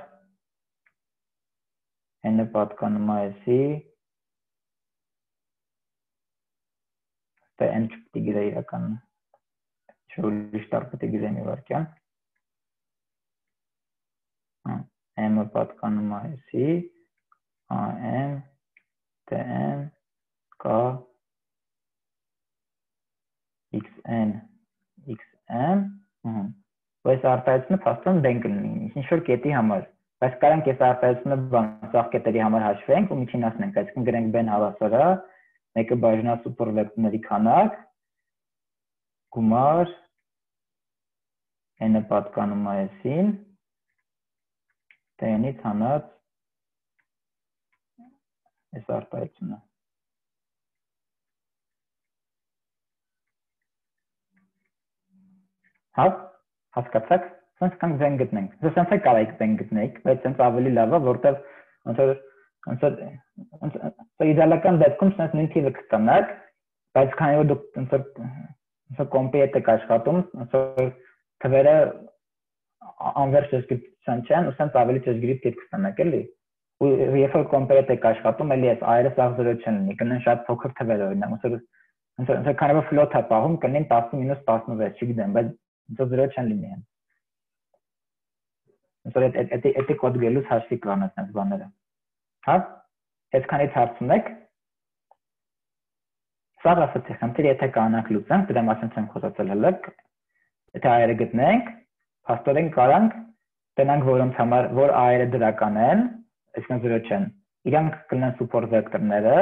n-ը պատկանում է էսի, թե n չպետք է գրե իրականում, ինչ-որ ուրիշ տար պետք է գրեմ մի վարքյան, m-ը պատկանում է էսի, m, թե n, կա xn, xm, այս արտահայտությունը փաստորեն b-ն կլինի, ինչ-որ կետի համար, բայց կարանք այս արտահայտությունը սաղ կետերի համար հաշվենք ու միջին ասնենք, այսինքն գրենք b-ն հավասար է, մեկը բաժնա support vector-ների քանակ, գումար n-ը պատկանում է էսին, t-նից հանած այս արտահայտությունը։ Հա, հասկացաք, սենց կանք b-ն գտնենք։ Սենց է կարայք b-ն գտնենք, բայց սենց ավելի լավ է, որտեղ ոնց որ իդեալական դեպքում սենց նույն թիվը կստանաք, բայց քանի որ դուք ոնց որ կոմպի հետ եք աշխատում, ոնց որ թվերը անվերջ ճշգրտության չեն, ու սենց ավելի ճշգրիտ կետ կստանաք, էլի։ Ու երբ որ կոմպի հետ եք աշխատում, էլի այս այրը սաղ 0 չեն լինի, կլինեն շատ փոքր թվեր օրինակ, ոնց որ քանի որ ֆլոթ է պահում, կլինեն 10-16, չգիտեմ, բայց ոնց որ 0 չեն լինի։ Ոնց որ էդի կոդ գրելուց հաշվի կլանես այս բաները։ Հա, այսքանից հարց ունեք։ Սաղ ասացի խնդիր, եթե կանանք լուծենք, դրա մասին չեմ խոսացել հələ։ Եթե այրը գտնենք, փաստորեն կարանք տենանք որոնց համար, որ այրը դրական են, այսինքն 0 չեն։ Իրանք կլինեն support vector-ները,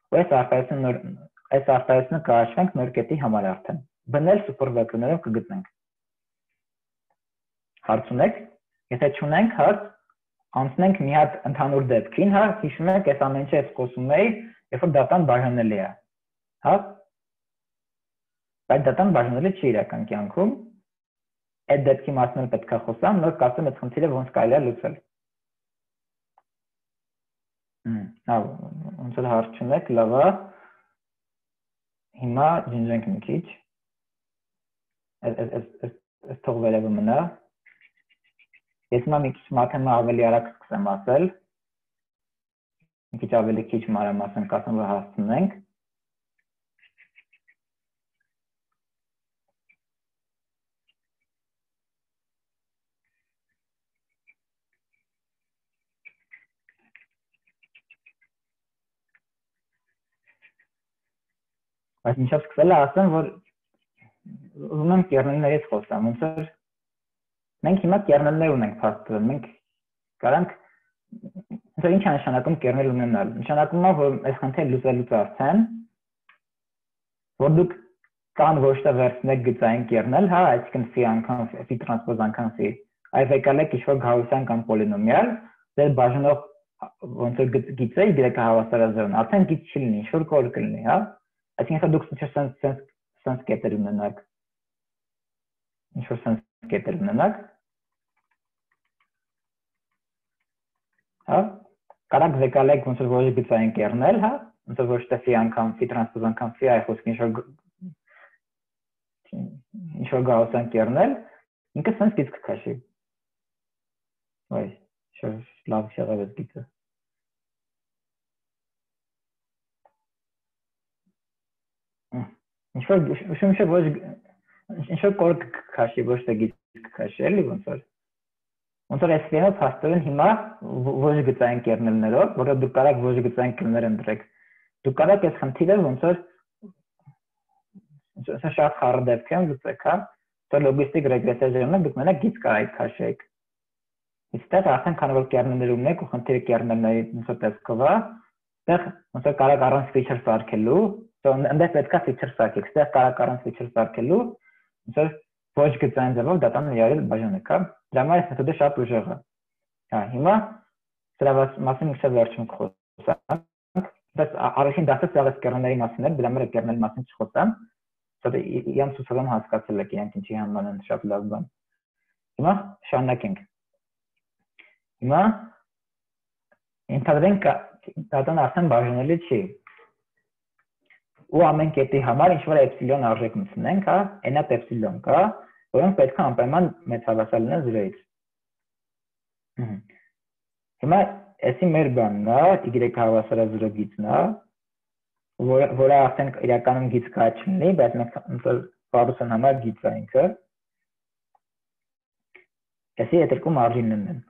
ու այս արտահայտությունը կհաշվենք նոր կետի համար արդեն։ B-ն support vector-ներով կգտնենք։ Հարց ունեք։ Եթե չունենք հարց, անցնենք մի հատ ընդհանուր դեպքին, հա, հիշում եք, այս ամեն ինչը ես խոսում էի, երբ որ դատան բաժանելի է։ Հա։ Բայց դատան բաժանելի չի իրական կյանքում։ Այդ դեպքի մասին էլ պետք է խոսամ, նոր կասեմ այդ խնդիրը ոնց կարելի է լուծել։ Հա, ոնց որ հարց չունեք, լավ է։ Հիմա ջնջենք մի քիչ։ Այս թող վերևը մնա։ Ես հիմա մի քիչ մաթեմա ավելի արագ սկսեմ ասել, մի քիչ ավելի քիչ մանրամասն կասեմ, որ հասցնենք։ Բայց մինչև սկսել ասեմ, որ ուզում եմ կերնելներից խոսամ, ոնց որ մենք հիմա կերնելներ ունենք փաստորեն, մենք կարանք ոնց որ ինչ է նշանակում կերնել ունենալ։ Նշանակում է, որ այս խնդիրը լուծելուց արդեն, որ դուք կան ոչ թե վերցնեք գծային կերնել, հա, այսինքն phi անգամ phi տրանսպոզ անգամ phi, այլ եկալեք ինչ-որ գաուսյան կամ պոլինոմիալ, դեր բաժանող ոնց որ գիծը y-ը հավասար է 0-ն, արդեն գիծ չի լինի, ինչ-որ կոր կլինի, հա։ Այսինքն դուք սենց կետեր ունենաք, ինչ-որ սենց կետեր ունենաք, հա, կարանք վեկալեք ոնց որ ոչ գծային կերնել, հա, ոնց որ ոչ թե phi անգամ phi տրանսպոզ անգամ phi, այլ խոսք ինչ-որ գաուսյան կերնել, ինքը սենց գիծ կքաշի։ Ոյ, լավ եղավ այս գիծը։ Ինչ-որ կոր կքաշի, ոչ թե գիծ կքաշի, էլի ոնց որ։ Ոնց որ այս ֆիլմը փաստորեն հիմա ոչ գծային կերնելներով, որը դուք կարաք ոչ գծային կերնելներ ընտրեք։ դու կարող ես խնդիրը ոնց որ սա շատ խառը դեպք է լուծեք, հա, սա լոգիստիկ ռեգրեսիա ջերմը դուք մենակ գիծ կարայք քաշեք։ Այստեղ արդեն քանի որ կերնելներ ունեք ու խնդիրը կերնելների ոնց որ տեսքով է, այստեղ ոնց որ կարող առանց feature սարքելու, այնտեղ պետք է feature սարքեք, այստեղ կարող առանց feature սարքելու, ոնց որ ոչ գծային ձևով դատան իրար բաժանեք, հա։ Դրա համար այս մեթոդը շատ ուժեղ է։ Հա, հիմա սրա մասին ինչ է վերջում խոսանք։ Բայց առաջին դասը սա կերնելների մասին էր, դրա համար կերնելի մասին չխոսամ։ Սա իմ ցուցակում հասկացել եք իրենք ինչի համար են շատ լավ բան։ Հիմա շարունակենք։ Հիմա ինտեգրենք դատան արդեն բաժանելի չի։ Ու ամեն կետի համար ինչ որ էպսիլոն արժեք մտցնենք, հա, այնա էպսիլոն կա, որոնք պետք է անպայման մեծ հավասար լինեն 0-ից։ Հիմա էսի մեր բանն է, y հավասարը 0 գիծն է, որը արդեն իրականում գիծ կա չլինի, բայց մենք ոնց որ Պարուսն համար գիծ է ինքը։ Էսի այդ երկու մարժիններն են։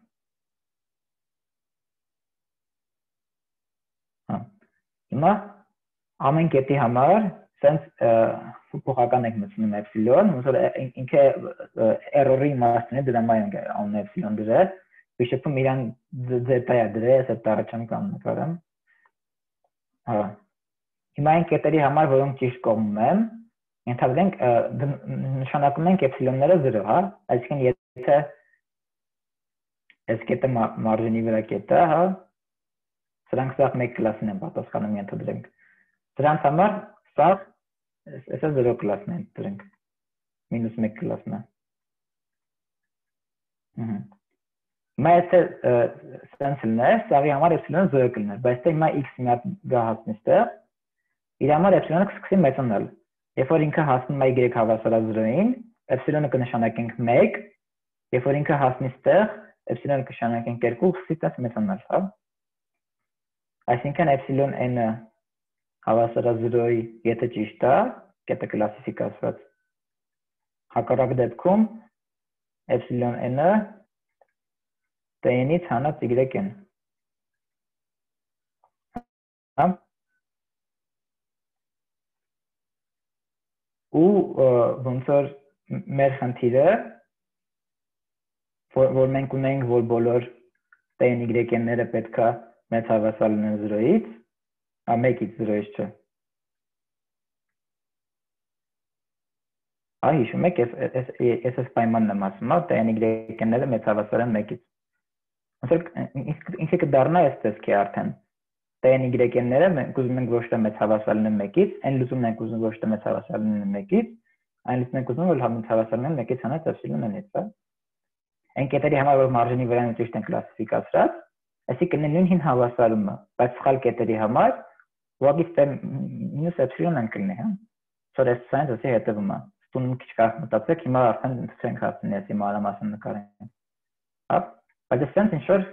Հա։ Հիմա ամեն կետի համար sense փոխական եք մտցնում էպսիլոն, ոնց որ ինքը error-ի իմաստն է դրա մայր անուն էպսիլոն դրել, բիշոփում իրան զետա է դրել, այս տարածան կամ նկարեմ։ Հա։ Հիմա այն կետերի համար, որոնք ճիշտ կողմում են, ենթադրենք նշանակում ենք էպսիլոնները 0, հա, այսինքն եթե այս կետը մարժինի վրա կետը, հա, սրանք սա մեկ կլասին են պատասխանում ենթադրենք։ Դրանց համար սա այսա 0 կլասն են դրենք, -1 կլասն է։ Հիմա եթե սենսլն է, սաղի համար էպսիլոնը 0 կլներ, բայց թե հիմա x մի հատ գա հասնի ստեղ, իր համար էպսիլոնը կսկսի մեծանալ։ Երբ որ ինքը հասնում է y հավասարը 0-ին, էպսիլոնը կնշանակենք 1, երբ որ ինքը հասնի ստեղ, էպսիլոնը կնշանակենք 2, սկսի տես մեծանալ, հա։ Այսինքն էպսիլոն n-ը հավասարը 0-ի եթե ճիշտ է, կետը կլասիֆիկացված։ Հակառակ դեպքում էպսիլոն n-ը t-նից հանած y-n։ Հա։ Ու ոնց որ մեր խնդիրը, որ մենք ունենք, որ բոլոր t-n y-ները պետք է մեծ հավասար լինեն 0-ից, 1-ից 0-ից չէ։ Այ հիշում եք, ես պայմանն եմ ասում, t-n y-ները մեծ հավասար են 1-ից։ Ոնց որ ինքը կդառնա այս տեսքի արդեն։ t-n y-ները մենք ուզում ենք ոչ թե մեծ հավասար լինեն 1-ից, այն լուծումն ենք ուզում ոչ թե մեծ հավասար լինեն 1-ից, այն լուծումն ենք ուզում որ մեծ հավասար լինեն 1-ից հանած էպսիլոն n-ից, հա։ Այն կետերի համար որ մարժինի վրա ճիշտ են կլասիֆիկացրած, այսինքն նույն հին հավասարումը, բայց սխալ կետերի համար ուղղակի մինուս էպսիլոն են կլինի, հա։ Սա այս սայնս ասի հետևում է։ Ստունում քիչ կարող մտածեք, հիմա արդեն ցենք հասնի ասի մանրամասն նկարեն։ Հա, բայց sense ինչ որ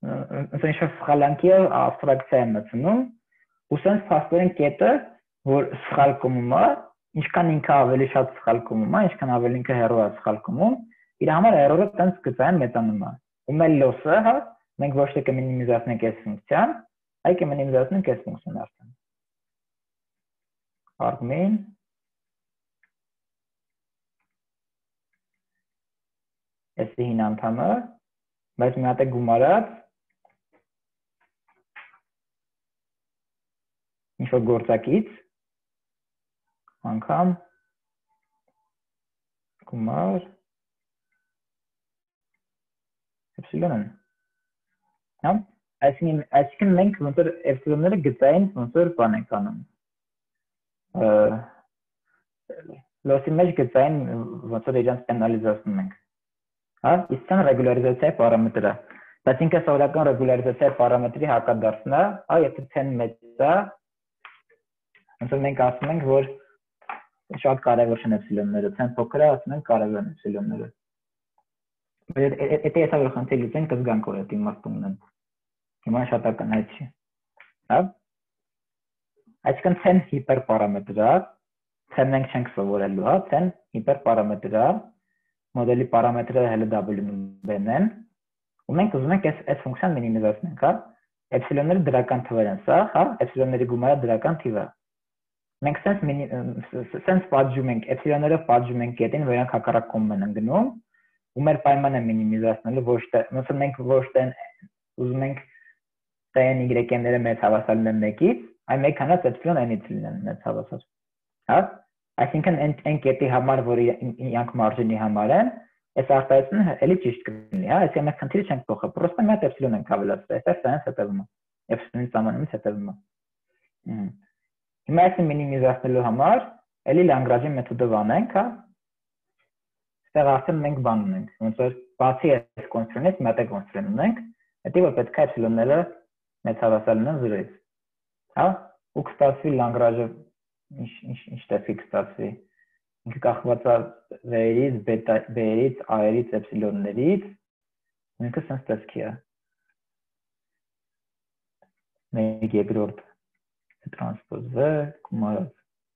սխալանքի абստրակցիա է մտնում, ու sense փաստորեն կետը, որ սխալ կոմում է, ինչքան ինքը ավելի շատ սխալ կոմում է, ինչքան ավելի ինքը հեռու է սխալ կոմում, իր համար error-ը sense գծային մեծանում է։ Ու մեր loss-ը, հա, մենք ոչ թե կմինիմիզացնենք այս ֆունկցիան, այլ կմինիմիզացնենք այս ֆունկցիան արդեն։ Argmin էսի հին անդամը, բայց մի հատ է գումարած ինչ-որ գործակից անգամ գումար էպսիլոնն հա այսինքն մենք ոնց որ էպսիլոնները գծային ոնց որ բան ենք անում լոսի մեջ գծային ոնց որ իրանց պենալիզացնում ենք հա իսկ ցան ռեգուլարիզացիայի պարամետրը բայց ինքը սովորական ռեգուլարիզացիայի պարամետրի հակադարձն է հա եթե ցեն մեծ է ոնց որ մենք ասում ենք որ շատ կարևոր են էպսիլոնները ցեն փոքր է ասում ենք կարևոր են էպսիլոնները Եթե ես որ խնդիր լուծենք կզգանք որ այդ իմաստունն են հիմա շատական այդ չի հա այսինքն ցեն հիպերպարամետր է ցեն մենք չենք սովորելու հա ցեն հիպերպարամետր է մոդելի պարամետրերը հələ w-ն են ու մենք ուզում ենք այս ֆունկցիան մինիմիզացնենք հա էպսիլոնները դրական թվեր են, սա, հա, էպսիլոնների գումարը դրական թիվ է։ Մենք sense պատժում ենք, էպսիլոնները պատժում ենք կետին, որ իրանք հակառակ կողմն են գնում, ու մեր պայմանը մինիմիզացնելու ոչ թե, ոնց որ մենք ոչ թե ուզում ենք n y-ները մեծ հավասար լինեն 1-ից, այլ մեկ հանած էպսիլոն n-ից լինեն մեծ հավասար։ Հա? Այսինքն այն կետի համար, որ իրանք մարժինի համար են, այս արտահայտությունը էլի ճիշտ կլինի, հա, այսինքն մենք խնդիրը չենք փոխել, պրոստը մի հատ էպսիլոն ենք ավելացրել, այստեղ սայնս հետևում է, էպսիլոնի սահմանումից հետևում է։ Հիմա այսինքն մինիմիզացնելու համար էլի Լանգրաժի մեթոդով անենք, հա։ Այստեղ արդեն մենք բան ունենք, ոնց որ բացի այս կոնստրուենից մի հատ է կոնստրուեն ունենք, հետո որ պետք է էպսիլոնները մեծ հավասար լինեն 0-ից, հա, ու կստացվի Լանգրաժը ինչ տեսքի կստացվի, ինքը կախված է v-ից, b-ից, a-ից, էպսիլոններից, ինքը sense տեսքի է։ Մեկ երկրորդ տրանսպոզ v, գումարած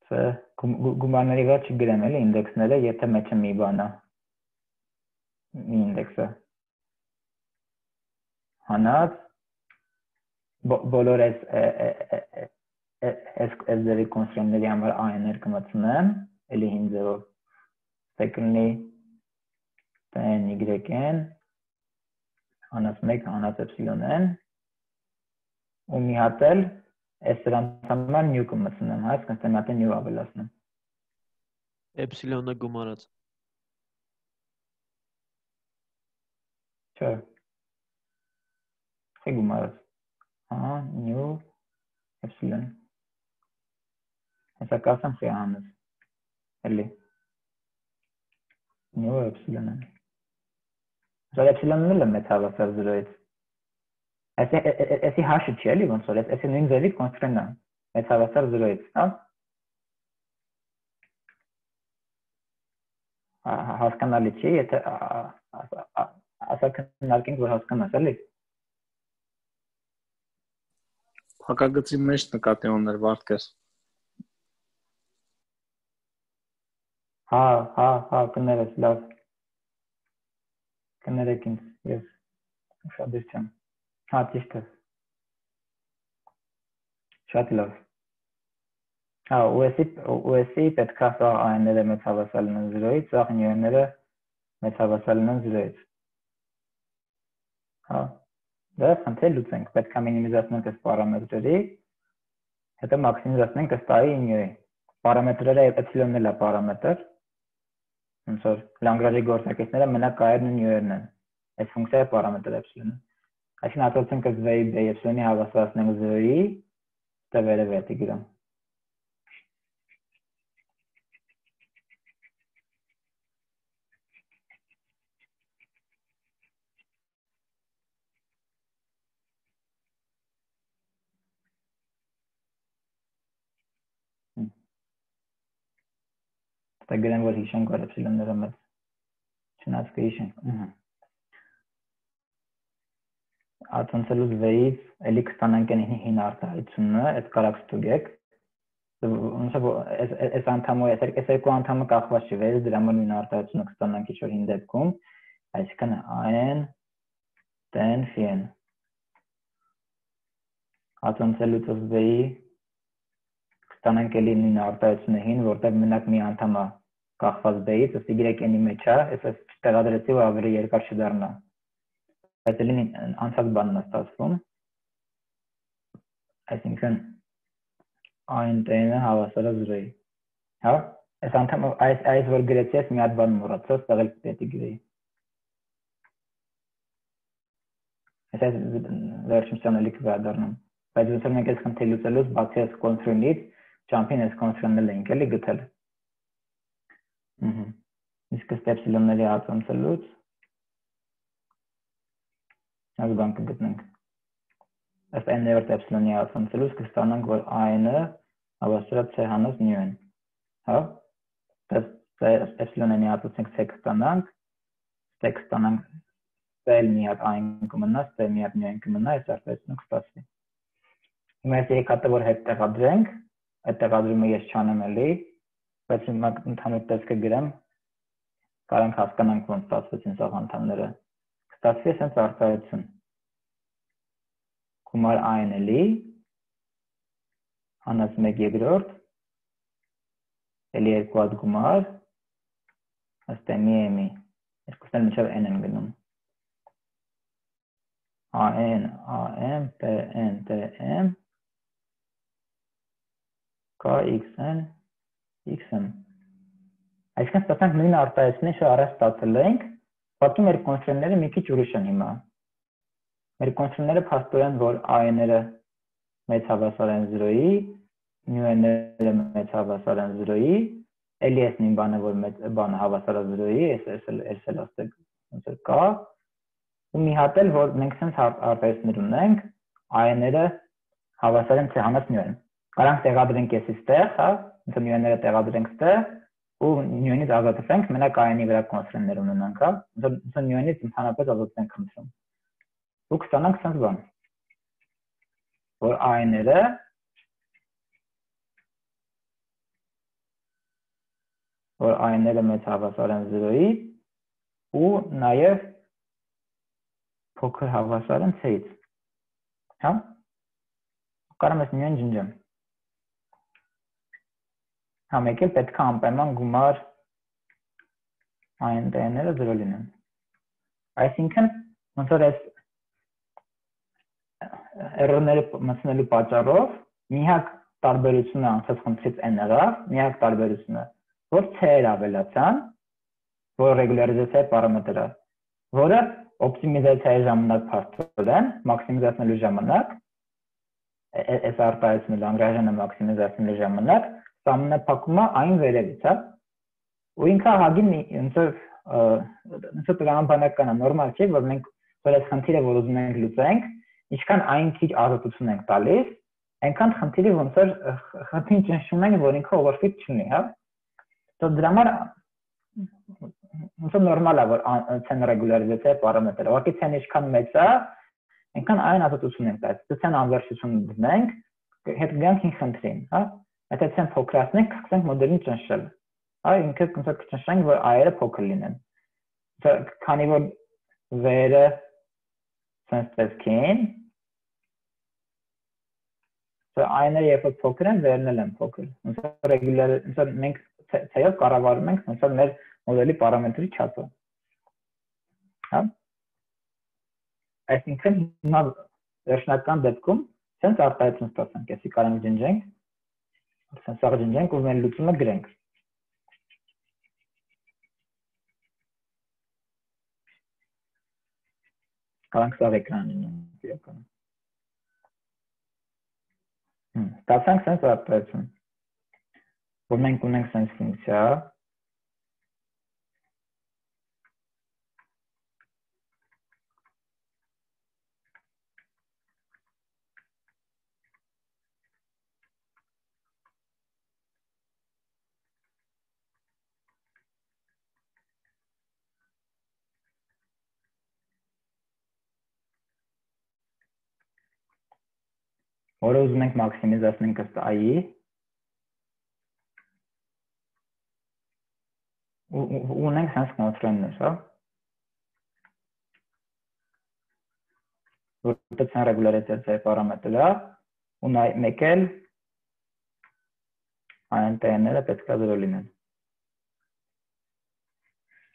c, գումարների վրա չգրեմ էլի ինդեքսները, եթե մեջը մի բան է, մի ինդեքս է։ Հանած, բոլոր այս ձևի կոնստրուենտների համար a-ներ կմտցնեմ, էլի հին ձևով, secondly, n, y-n, հանած 1, հանած էպսիլոն-n, ու մի հատ էլ այս սրանց համար նյու կմտցնեմ, հա, այսինքն մի հատ նյու ավելացնեմ։ Էպսիլոնը գումարած։ Չէ։ Չէ գումարած։ Հա, նյու էպսիլոն։ Հեսա կասեմ խի անես։ Էլի։ Նյու էպսիլոն։ Զոր էպսիլոնն էլ է մեծ հավասար 0-ից։ Այսի հաշը չի էլի ոնց որ, այսի նույն ձևի կոնստրուենտ է, մեծ հավասար 0-ից, հա։ Հասկանալի չի, եթե ասա քննարկենք, որ հասկանաս, էլի։ Փակագծի մեջ նկատի ուներ Վարդգես։ Հա, կներես, լավ։ Կներեք ինձ, ես ուշադրություն։ Հա, ճիշտ է։ Շատ լավ։ Հա, US-ի պետք է սա այն-ները մեծ հավասար լինեն 0-ից, սա նյույները մեծ հավասար լինեն 0-ից։ Հա, դա խնդրել լուծենք, պետք է մինիմիզացնենք այս պարամետրերի, հետո մաքսիմիզացնենք այս տայի նյույի։ Պարամետրերը էպսիլոնն էլ է պարամետր, ոնց որ Լանգրաժի գործակիցները մենակ a-երն ու նյույերն են, այս ֆունկցիայի պարամետր էպսիլոնը։ Այսինքն հատուցենք այս v-ի b էպսիլոնի հավասարացնենք 0-ի, դա վերև է գրում։ Դա գրեմ, որ հիշենք, որ էպսիլոնները մեծ չնայած կհիշենք։ Ատոնցելուց v-ից էլի կստանանք հին արտահայտությունը, այդ կարակ ստուգեք։ Այս անդամը, այս երկու անդամը կախված չի, v-ից դրա համար նույն արտահայտությունը կստանանք ինչ-որ հին դեպքում, այսինքն a-n, t-n, phi-n։ Ատոնցելուց v-ի կստանանք էլի նույն արտահայտությունը հին, որտեղ մենակ մի անդամը կախված b-ից, ըստ y-n-ի մեջ է, ես տեղադրեցի, որ ավելի երկար չդառնա։ Բայց էլի անցած բանն է ստացվում։ Այսինքն a-n t-n-ը հավասար է 0-ի։ Հա, այս անդամը այս որ գրեցի, ես մի հատ բան մոռացա, ստեղ էլ պետք է գրեի։ Այս վերջնության էլի կվերադառնամ։ Բայց ոնց որ մենք այս խնդիրը լուծելուց բացի այս կոնստրուենտից, ճամփին այս կոնստրուենտն ենք էլի գտել։ Իսկ ըստ էպսիլոնների ատոնցելուց այս բան կգտնենք։ Ըստ n-րդ էպսիլոնի ատոնցելուց կստանանք, որ a-ը հավասար է c հանած նյույն։ Հա։ Էպսիլոնի ատոնցենք c կստանանք, c կստանանք c-ը մի հատ a-ին կմնա, c-ը մի հատ նյույն կմնա, այս արտահայտությունը կստացվի։ Հիմա այս երեք հատը որ հետ տեղադրենք, այդ տեղադրումը ես չանեմ էլի, բայց հիմա ընդհանուր տեսքը գրեմ, կարանք հասկանանք ոնց ստացվեցին սաղ անդամները։ Ստացվի այսպես արտահայտություն։ գումար այն էլի հանած 1 երկրորդ էլի 2 հատ գումար ըստ m-ի երկուսն էլ մինչև n են գնում an am tn tm k xn xn այսինքն ստացանք նույն արտահայտությունը ինչ առաջ ստացել ենք բացի մեր կոնստրուկտորները մի քիչ ուրիշ են հիմա մեր կոնստրուկտորները փաստորեն որ an-ները մեծ հավասար են 0-ի n-ները մեծ հավասար են 0-ի էլի էս նույն բանը որ մեծ բանը հավասար է 0-ի էս էլ աստեղ ոնց է կա ու մի հատ էլ որ մենք sense արտահայտություններ ունենք an-ները հավասար են ցանած n-ին կարանք տեղադրենք էսի ստեղ հա ոնց n-ները տեղադրենք ստեղ ու n-ից ազատվենք մենակ an-ի վրա կոնստրուկտորներ ունենանք հա ոնց n-ից ընդհանրապես ազատվենք խնդրում ու կստանանք sense բան որ an-ները որ an-ները մեծ հավասար են 0-ի ու նաև փոքր հավասար են c-ից հա կարամ ես նույն ջնջեմ հա մեկ էլ պետք է անպայման գումար an tn-ները 0 լինեն այսինքն ոնց որ այս error-ները մտցնելու պատճառով մի հատ տարբերությունը անցած խնդրից n եղավ մի հատ տարբերությունը որ c-եր ավելացան որ ռեգուլարիզացիայի պարամետրը որը օպտիմիզացիայի ժամանակ փաստորեն մաքսիմիզացնելու ժամանակ այս արտահայտությունը լանգրաժանը մաքսիմիզացնելու ժամանակ սահմանափակում է այն վերևից հա ու ինքը հագին ոնց տրամաբանական է նորմալ չէ որ մենք որ այս խնդիրը որ ուզում ենք լուծենք ինչքան այն քիչ ազատություն ենք տալիս այնքան խնդիրը ոնց որ խնդրին ճնշում ենք որ ինքը overfit չունի հա તો դրա համար ոնց նորմալ է որ ցեն ռեգուլարիզացիայի պարամետրը ուղղակի ցեն ինչքան մեծ է այնքան այն ազատություն ենք տալիս ցեն անվերջություն դնենք հետ գանք ին խնդրին հա եթե ցեն փոքրացնենք սկսենք մոդելին ճնշել հա ինքը ոնց որ ճնշենք որ այերը փոքր լինեն քանի որ վերը ցենց տեսքին այները երբ փոքր են վերն էլ են փոքր ոնց որ ռեգուլար ոնց որ մենք ցեյով կառավարում ենք ոնց որ մեր մոդելի պարամետրի չափը հա այսինքն հիմա վերջնական դեպքում ցենց արտահայտություն ստացանք էսի կարանք ջնջենք ցենց սա ջնջենք ու մեր լուծումը գրենք կարանք սա էկրանին իրականում ստացանք ցենց արտահայտություն որ մենք ունենք sense ֆունկցիա որը ուզում ենք մաքսիմիզացնենք ըստ i-ի ունենք sense կոնստրուկտորներ, հա։ Որտեղ ցան ռեգուլարիզացիայի պարամետրը ու մեկ էլ ANT-ները պետք է 0 լինեն։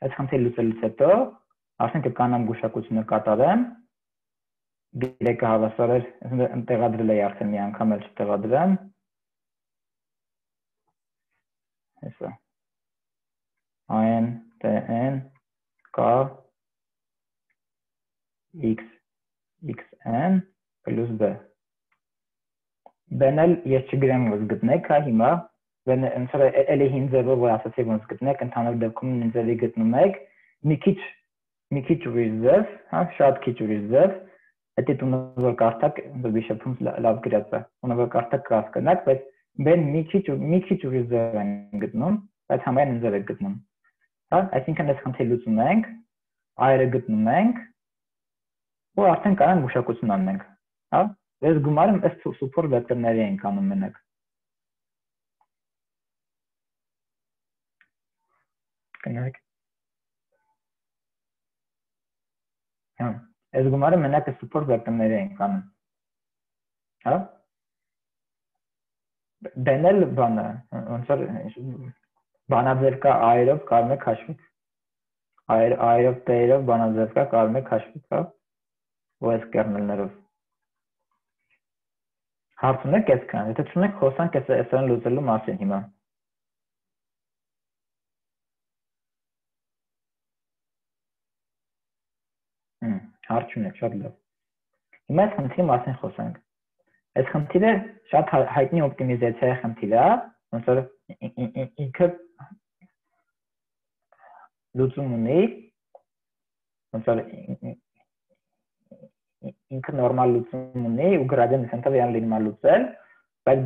Այս խնդիրը լուծելուց հետո արդեն կկանամ գուշակությունը կատարեմ։ Գրեկը հավասար էր, տեղադրել էի արդեն մի անգամ էլ չտեղադրեմ։ Հեսա։ ANTN կա xn plus b։ B-ն էլ ես չգրեմ ոնց գտնեք, հա հիմա, ոնց որ էլի հին ձևով որ ասացի ոնց գտնեք, ընդհանուր դեպքում նույն ձևի գտնում եք, մի քիչ ուրիշ ձև, հա, շատ քիչ ուրիշ ձև, հետո տունը որ կարդաք, ոնց բիշեփում լավ գրած է, տունը որ կարդաք կհասկանաք, բայց B-ն մի քիչ ուրիշ ձև են գտնում, բայց համայն ձև եք գտնում։ Հա, այսինքն այս խնդիրը լուծում ենք, այրը գտնում ենք, ու արդեն կարանք գուշակություն անենք, հա։ Ես գումարում այս support վեկտորների ենք անում մենակ։ Կնայեք։ Հա, այս գումարը մենակ այս support վեկտորների ենք անում։ հա դնել բանը ոնց որ բանաձև կա այրով կարող է քաշվել այրով տերով բանաձև կա կարող է քաշվել հա OS kernel-ներով հարց ունեք այսքան եթե չունեք խոսանք այսօրն լուծելու մասին հիմա հարց ունեք շատ լավ հիմա այս խնդրի մասին խոսանք այս խնդիրը շատ հայտնի օպտիմիզացիայի խնդիր է ոնց որ ինքը լուծում ունի ոնց որ ինքը նորմալ լուծում ունի ու gradient descent-ով իրան լինում է լուծել բայց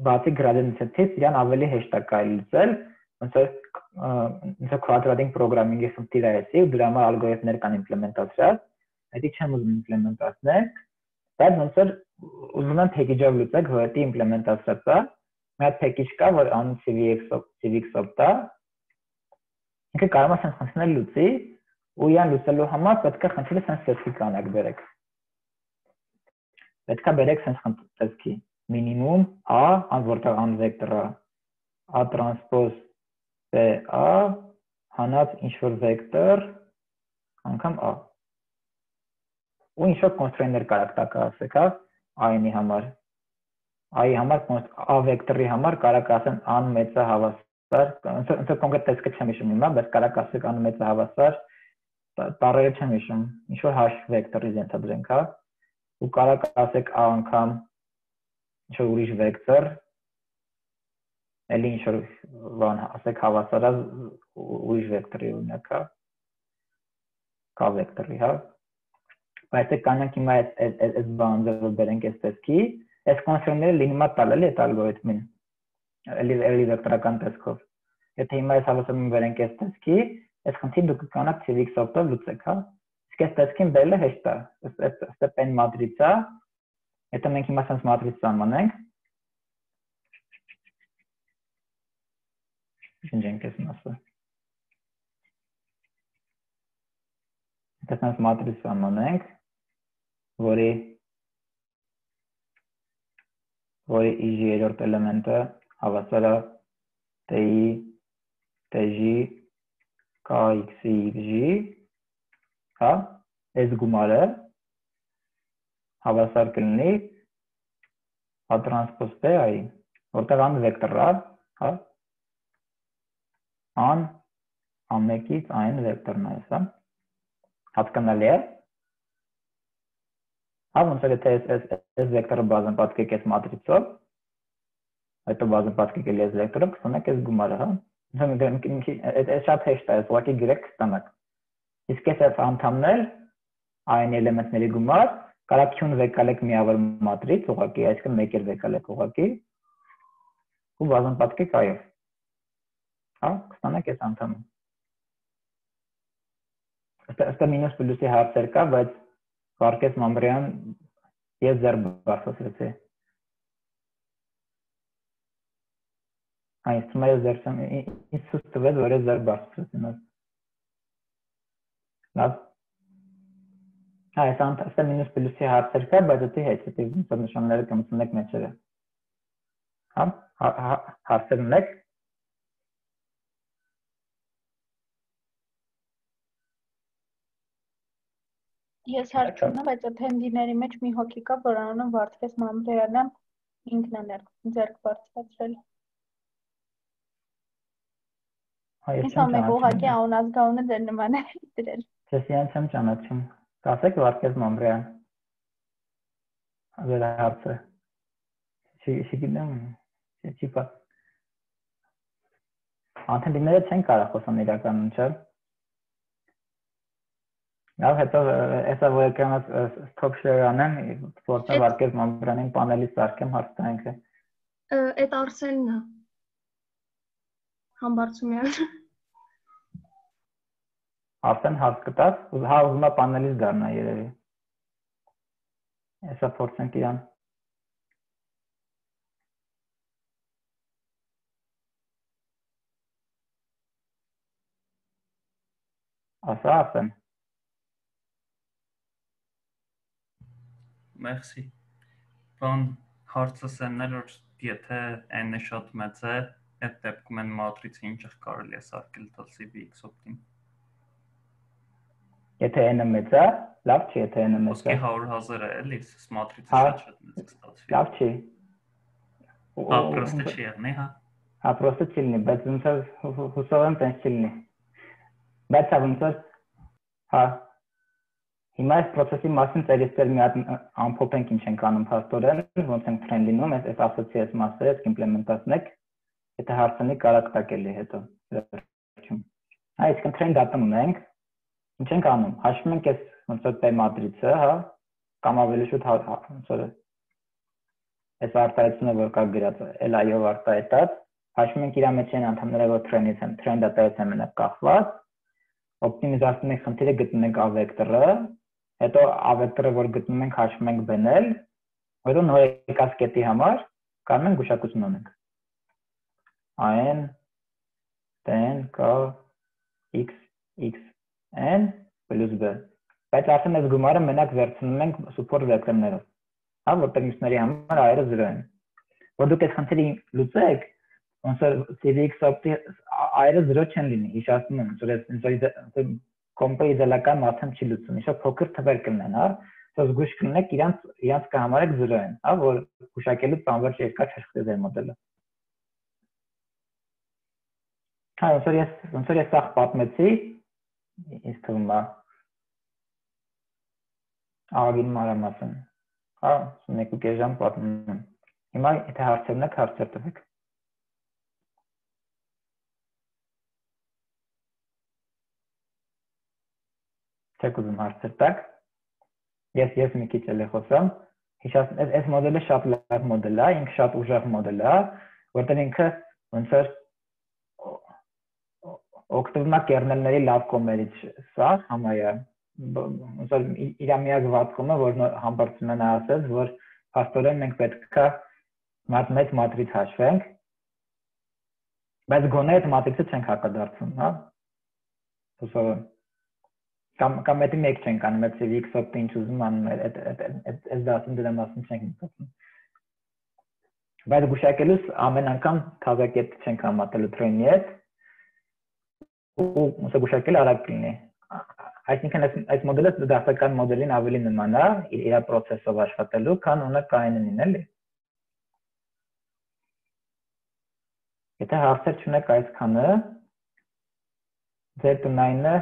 բացի gradient descent-ից իրան ավելի հեշտ է կարելի լուծել ոնց որ quadratic programming-ի խնդիր է էսի ու դրա համար ալգորիթմներ կան իմպլեմենտացրած Այդ չեմ ուզում իմպլեմենտացնել, բայց ոնց որ ուզում եմ package-ով լուծել, որտի իմպլեմենտացրած է, մի հատ package կա, որ անում CVX-opt-ա, ինքը կարող է sense խնդիրներ լուծի, ու իրան լուծելու համար պետք է խնդիրը sense տեսքի կանեք բերեք։ Պետք է բերեք sense տեսքի minimum a, որտեղ an վեկտորը a transpose b-a, հանած ինչ-որ վեկտոր անգամ a ու ինչ-որ constraint-ներ կարաք տակը ասեք, հա, i-ի համար, i-ի համար, a վեկտորի համար կարաք ասեն an մեծը հավասար, ոնց կոնկրետ տեսքը չեմ հիշում հիմա, բայց կարաք ասեք an մեծը հավասար, տառերը չեմ հիշում, ինչ-որ h վեկտորի ենթադրենք, հա, ու կարաք ասեք a անգամ ինչ-որ ուրիշ վեկտոր, էլի ինչ-որ բան ասեք հավասար է ուրիշ վեկտորի օրինակ, հա, k վեկտորի, հա, Բայց կանանք հիմա այս բանը բերենք այս տեսքի, այս կոնստրուկտորները լինում է տալ էլի այդ ալգորիթմին, էլի վեկտորական տեսքով։ Եթե հիմա այս հավասարումը բերենք այս տեսքի, այս խնդիրը դուք կանաք CVX-opt-ով լուծեք, հա։ Իսկ այս տեսքին բերելը հեշտ է, ըստ n մատրիցա, եթե մենք հիմա sense մատրիցա անենք, շնչենք այս մասը։ Եթե sense մատրիցա անենք, որի ig երրորդ էլեմենտը հավասար է t-ի t-ի kx-ի xg, հա, այս գումարը հավասար կլինի a transpose b-ի, որտեղ an վեկտոր է, հա, an1-ից այն վեկտորն է, հա, հասկանալի է, հա, ոնց որ եթե այս վեկտորը բազմապատկեք այս մատրիցով, հետո բազմապատկեք էլի այս վեկտորով, կստանաք այս գումարը, հա։ Այս շատ հեշտ է, ուղղակի գրեք կստանաք։ Իսկ այս անդամներ, այն էլեմենտների գումար, կարաք q-ն վեկալեք միավոր մատրից, ուղղակի, այսինքն 1 վեկալեք ուղղակի, ու բազմապատկեք այով։ Հա, կստանաք այս անդամը։ Ըստ մինուս պլյուսի հարցեր կա, բայց Վարկես Մամրյան ես ձեր բարձրացրեցի։ Այս թվում է ձեր սամ ինձ ցույց տվեց, որ ես ձեր բարձրացրեցի։ Լավ։ Այս ըստ մինուս պլյուսի հարցեր կա, բայց դե հետ նշանները կմտնեք մեջերը։ Հա, հարցեր ունեք։ Ես հարց ունեմ, բայց attendee-ների մեջ մի հոգի կա, որ անունը Վարդգես Մամրեյանն է, ինքն է ձեռք բարձրացրել։ Ես ամեն ուղղակի անազգաունը ձեր նման է դրել։ Ես իրեն չեմ ճանաչում։ Կասեք Վարդգես Մամրեյան։ Ձեր հարցը։ Չգիտեմ, չի պա։ Attendee-ները չեն կարող խոսան իրականում, չէ՞։ Լավ, հետո էսա որ էկրանս stop share անեմ, որտեղ Վարդգես Մամրյանին պանելի սարքեմ հարց տանք։ Այդ Արսենն է։ Համբարձումյան։ Արսեն հարց կտաս, հա ուզում է պանելից դառնա երևի։ Էսա փորձենք իրան։ Ասա Արսեն։ Merci. Բան հարցս են էր որ եթե n-ը շատ մեծ է, այդ դեպքում են մատրիցը ինչ կարելի է սարքել տալ CVX օպտին։ Եթե n-ը մեծ է, լավ չի, եթե n-ը մեծ Ոսկե է։ 100,000 է, էլի, մատրիցը շատ մեծ կստացվի։ Լավ չի։ Հա, պրոստը չի եղնի, հա։ Հա, պրոստը չի լինի, բայց ոնց որ հուսով եմ տենց չի լինի։ Բայց ոնց որ հա հիմա այս process-ի մասին ծերիստեր մի հատ ամփոփենք ինչ ենք անում փաստորեն, ոնց ենք trend լինում, այս associate մասը, այս implement-ասնեք, եթե հարցնի կարակ տակելի հետո։ Հա, այսինքն trend data ունենք, ինչ ենք անում, հաշվում ենք այս ոնց որ P մատրիցը, հա, կամ ավելի շուտ ոնց որ այս արտահայտությունը որ կա գրած, LI-ով արտահայտած, հաշվում ենք իր մեջ են անդամները որ trend data-ից են մենակ կախված, օպտիմիզացնում ենք խնդիրը գտնում ենք A վեկտորը, հետո A վեկտորը որ գտնում ենք հաշվում ենք բնել, հետո նոր եկած կետի համար կարող ենք գուշակություն ունենք։ AN then k x x n plus b։ Բայց արդեն այս գումարը մենակ վերցնում ենք support վեկտորներով։ Հա, որտեղ մյուսների համար այրը 0 են։ Որ դուք այս խնդիրը լուծեք, ոնց որ CVX օպտի այրը 0 չեն լինի, հիշացնում եմ, որ կոմպը իդեալական մասում չի լուծում, իշո փոքր թվեր կլինեն, հա, սա զգույշ կլինեք իրանց կհամարեք 0 են, հա, որ գուշակելուց անվերջ երկար չաշխատի ձեր մոդելը։ Հա, ոնց որ ես սաղ պատմեցի, ինձ թվում է աղագին մանրամասն, հա, 1.5 ժամ պատմում եմ։ Հիմա եթե հարցերն եք, հարցեր տվեք։ Չեք ուզում հարցեր տակ, ես մի քիչ էլ խոսամ, այս մոդելը շատ լավ մոդել է, ինքը շատ ուժեղ մոդել է, որտեղ ինքը ոնց որ օգտվում է կերնելների լավ կոմերից, սա համայա, ոնց որ իր միակ վատկումը, որ համբարձում են ասած, որ փաստորեն մենք պետք է մեծ մատրից հաշվենք, բայց գոնե այդ մատրիցը չենք հակադարձում, հա, հուսով եմ։ Կամ էդի մեկ չենք անում, այդ CVX օպտը ինչ ուզում անում, այս դասում դրա մասին չենք մտածում։ Բայց գուշակելուց ամեն անգամ թազակետ չենք համատելու trend-ի հետ, ու ոնց գուշակել արագ կլինի։ Այսինքն այս մոդելը դասական մոդելին ավելի նման է, իր process-ով աշխատելու, քան ունը KNN-ին, էլի։ Եթե հարցեր չունեք այսքանը, ձեր տնայինը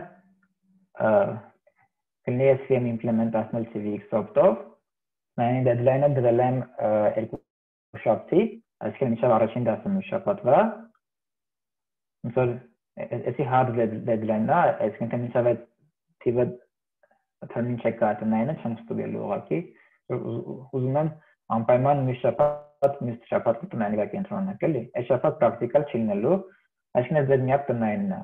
կլինի SVM implement-ասնել CVX օպտով, նայանի deadline-ը դրել եմ 2 շաբթի, այսինքն մինչև առաջին դասը շաբաթվա, ոնց որ էսի hard deadline-ը, այսինքն մինչև այդ թիվը turn-in check-ը տնայինը չեմ ստուգելու ուղղակի, ուզում եմ անպայման մի շաբաթ տնայինի վրա կենտրոնանանք, էլի, այս շաբաթ պրակտիկալ չի լինելու, այսինքն ձեր միակ տնայինն է։